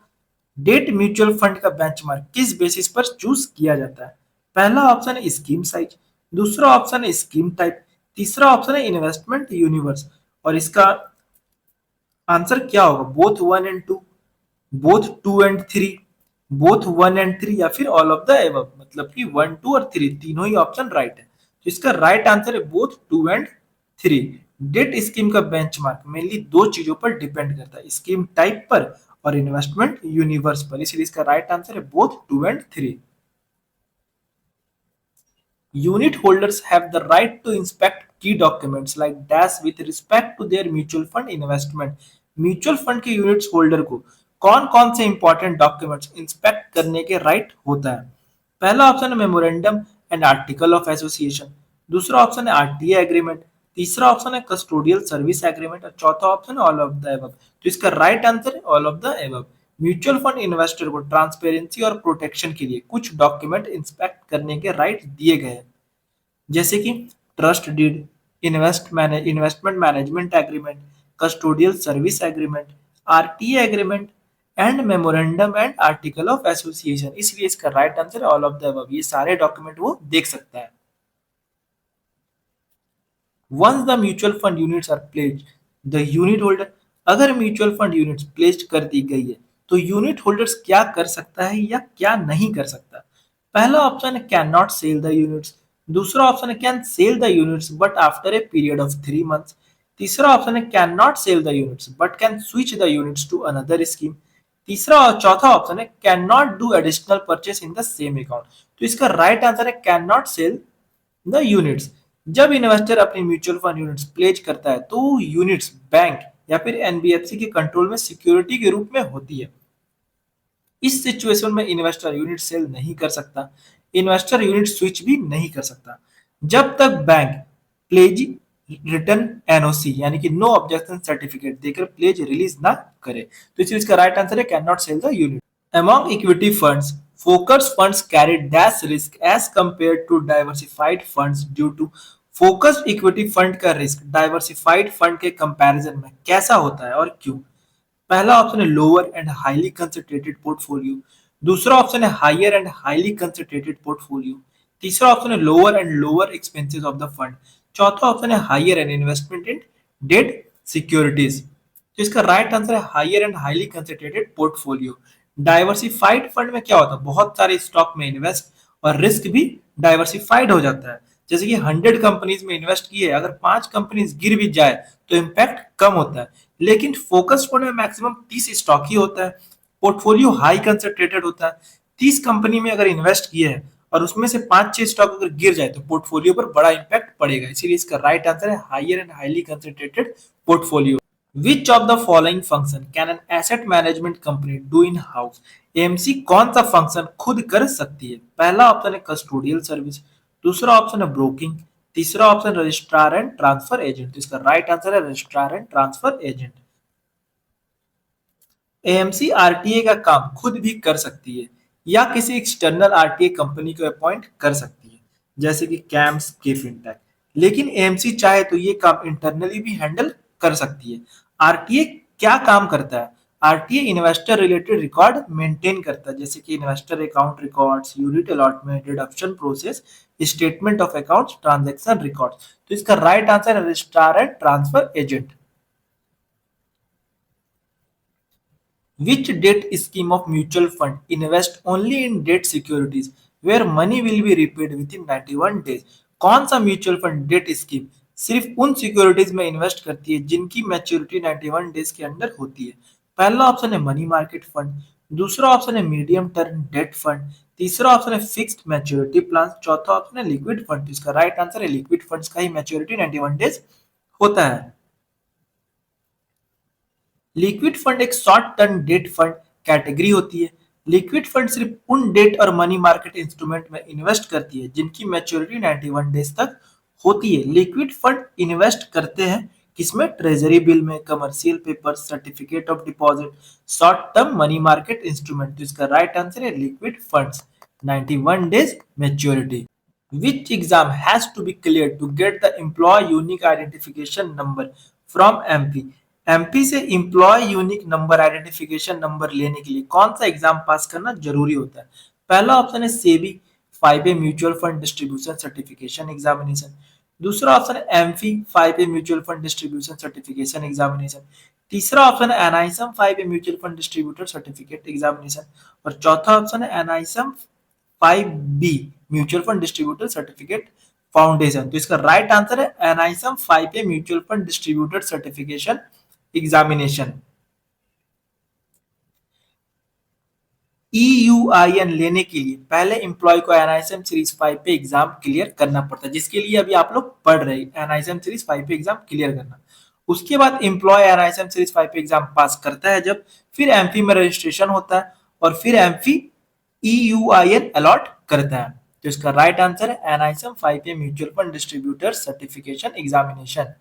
debt. Mutual fund का बेंचमार्क किस बेसिस पर चूज किया जाता है? पहला ऑप्शन है स्कीम साइज, दूसरा ऑप्शन है स्कीम टाइप, तीसरा ऑप्शन है इन्वेस्टमेंट यूनिवर्स। और इसका आंसर क्या होगा? Both 1 and 2, both 2 and 3, both 1 and 3, या फिर ऑल ऑफ द एबव, मतलब कि 1, 2 और 3 तीनों ही ऑप्शन राइट है। तो इसका राइट आंसर है बोथ 2 एंड 3। डेट स्कीम का बेंचमार्क मेनली दो चीजों पर डिपेंड करता है, स्कीम टाइप पर और इन्वेस्टमेंट यूनिवर्स पर, इसलिए इसका राइट आंसर है both 2 and 3। Unit holders have the right to inspect key documents like dash with respect to their mutual fund investment. Mutual fund के यूनिट्स होल्डर को कौन कौन से इंपॉर्टेंट डॉक्यूमेंट्स इंस्पेक्ट करने के राइट होता है? पहला ऑप्शन है memorandum and article of association, दूसरा ऑप्शन है आरटीए एग्रीमेंट, तीसरा ऑप्शन है कस्टोडियल सर्विस एग्रीमेंट, और चौथा ऑप्शन है ऑल ऑफ द एबव। तो इसका राइट आंसर है all of the above. Mutual fund investor को ट्रांसपेरेंसी और प्रोटेक्शन के लिए कुछ डॉक्यूमेंट इंस्पेक्ट करने के राइट दिए गए हैं, जैसे कि trust deed, investment management agreement, custodial service agreement, RTA agreement and memorandum and article of association. इसलिए इसका राइट आंसर है ऑल ऑफ द अबव। ये सारे डॉक्यूमेंट वो देख सकता है। Once the mutual fund units are pledged, the unit holder, अगर म्यूचुअल फंड यूनिट्स प्लेज्ड कर दी गई है तो यूनिट होल्डर्स क्या कर सकता है या क्या नहीं कर सकता? पहला ऑप्शन है can not sell the units, दूसरा ऑप्शन है can sell the units but after a period of 3 months, तीसरा ऑप्शन है can not sell the units but can switch the units to another scheme, तीसरा और चौथा option है can not do additional purchase in the same account. तो इसका right answer है can not sell the units. जब investor अपनी mutual fund units pledge करता है तो यूनिट्स बैंक या फिर एनबीएफसी के कंट्रोल में सिक्योरिटी के रूप में होती है। इस सिचुएशन में इन्वेस्टर यूनिट सेल नहीं कर सकता, इन्वेस्टर यूनिट स्विच भी नहीं कर सकता, जब तक बैंक प्लेज रिटर्न एनओसी यानी कि नो ऑब्जेक्शन सर्टिफिकेट देकर प्लेज रिलीज ना करे। तो इस इसका राइट आंसर है can not sell the unit. Among equity funds, focused funds carry dash risk as compared to diversified funds due to focused equity fund का risk diversified fund के comparison में कैसा होता है और क्यों? पहला ऑप्शन है lower and highly concentrated portfolio, दूसरा ऑप्शन है higher and highly concentrated portfolio, तीसरा ऑप्शन है lower and lower expenses of the fund, चौथा ऑप्शन है higher and investment in debt securities. तो इसका राइट आंसर है higher and highly concentrated portfolio. Diversified fund में क्या होता है? बहुत सारे स्टॉक में इन्वेस्ट और रिस्क भी डाइवर्सिफाइड हो जाता है। जैसे कि 100 कंपनीज में इन्वेस्ट किए, अगर 5 कंपनीज गिर भी जाए तो इम्पैक्ट कम होता है। लेकिन फोकस फंड में मैक्सिमम 30 स्टॉक ही होता है, पोर्टफोलियो हाई कंसंट्रेटेड होता है। 30 कंपनी में अगर इन्वेस्ट किए हैं और उसमें से 5-6 स्टॉक अगर गिर जाए तो पोर्टफोलियो पर बड़ा इम्पैक्ट पड़ेगा। इसीलिए इसका राइट आंसर है higher and highly concentrated portfolio. Which of the following function can an asset management company do in house? AMC कौन सा फंक्शन खुद कर सकती है? पहला ऑप्शन है कस्टोडियल सर्विस, दूसरा ऑप्शन है ब्रोकिंग, तीसरा option registrar and transfer agent. तो इसका राइट आंसर है registrar and transfer agent. AMC RTA का काम खुद भी कर सकती है या किसी एक्सटर्नल आरटीए कंपनी को अपॉइंट कर सकती है, जैसे कि कैम्स के फिनटेक। लेकिन एएमसी चाहे तो ये काम इंटरनली भी हैंडल कर सकती है। आरटीए क्या काम करता है? RTA investor related record maintain करता है, जैसे कि investor account records, unit allotment, deduction process, statement of accounts, transaction records. तो इसका राइट आंसर है registrar and transfer agent. Which debt scheme of mutual fund invest only in debt securities where money will be repaid within 91 days? कौन सा mutual fund date scheme सिर्फ उन securities में invest करती है जिनकी मैच्योरिटी 91 डेज के अंदर होती है? पहला ऑप्शन है मनी मार्केट फंड, दूसरा ऑप्शन है मीडियम टर्म डेट फंड, तीसरा ऑप्शन है फिक्स्ड मैच्योरिटी प्लान, चौथा ऑप्शन है लिक्विड फंड। इसका राइट आंसर है लिक्विड फंड्स का ही मैच्योरिटी 91 डेज होता है। लिक्विड फंड एक short term debt fund category होती है। लिक्विड फंड सिर्फ उन डेट और मनी मार्केट इंस्ट्रूमेंट में इन्वेस्ट करती है जिनकी मैच्योरिटी 91 डेज तक होती है। लिक्विड फंड इन्वेस्ट करते हैं किसमें? ट्रेजरी बिल में, commercial paper, certificate of deposit, short term money market instrument. तो इसका राइट आंसर है liquid funds 91 days maturity. Which exam has to be cleared to get the employee unique identification number from MP? MP से employee unique number identification number लेने के लिए कौन सा exam पास करना जरूरी होता है? पहला ऑप्शन है SEBI 5A mutual fund distribution certification examination, दूसरा ऑप्शन है AMFI 5A mutual fund distribution certification examination, तीसरा ऑप्शन है NISM 5A mutual fund distributor certificate examination और चौथा ऑप्शन है NISM 5B mutual fund distributor certificate foundation. तो इसका राइट आंसर है NISM 5A mutual fund distributor certification examination. EUIN लेने के लिए पहले एम्प्लॉय को एनआईएसएम सीरीज 5 पे एग्जाम क्लियर करना पड़ता है, जिसके लिए अभी आप लोग पढ़ रहे हैं एनआईएसएम सीरीज 5 पे एग्जाम क्लियर करना। उसके बाद एम्प्लॉय एनआईएसएम सीरीज 5 पे एग्जाम पास करता है जब, फिर एमपी में रजिस्ट्रेशन होता है और फिर एमपी EUIN अलॉट करता है। तो इसका राइट आंसर है NISM 5A mutual fund distributor certification examination.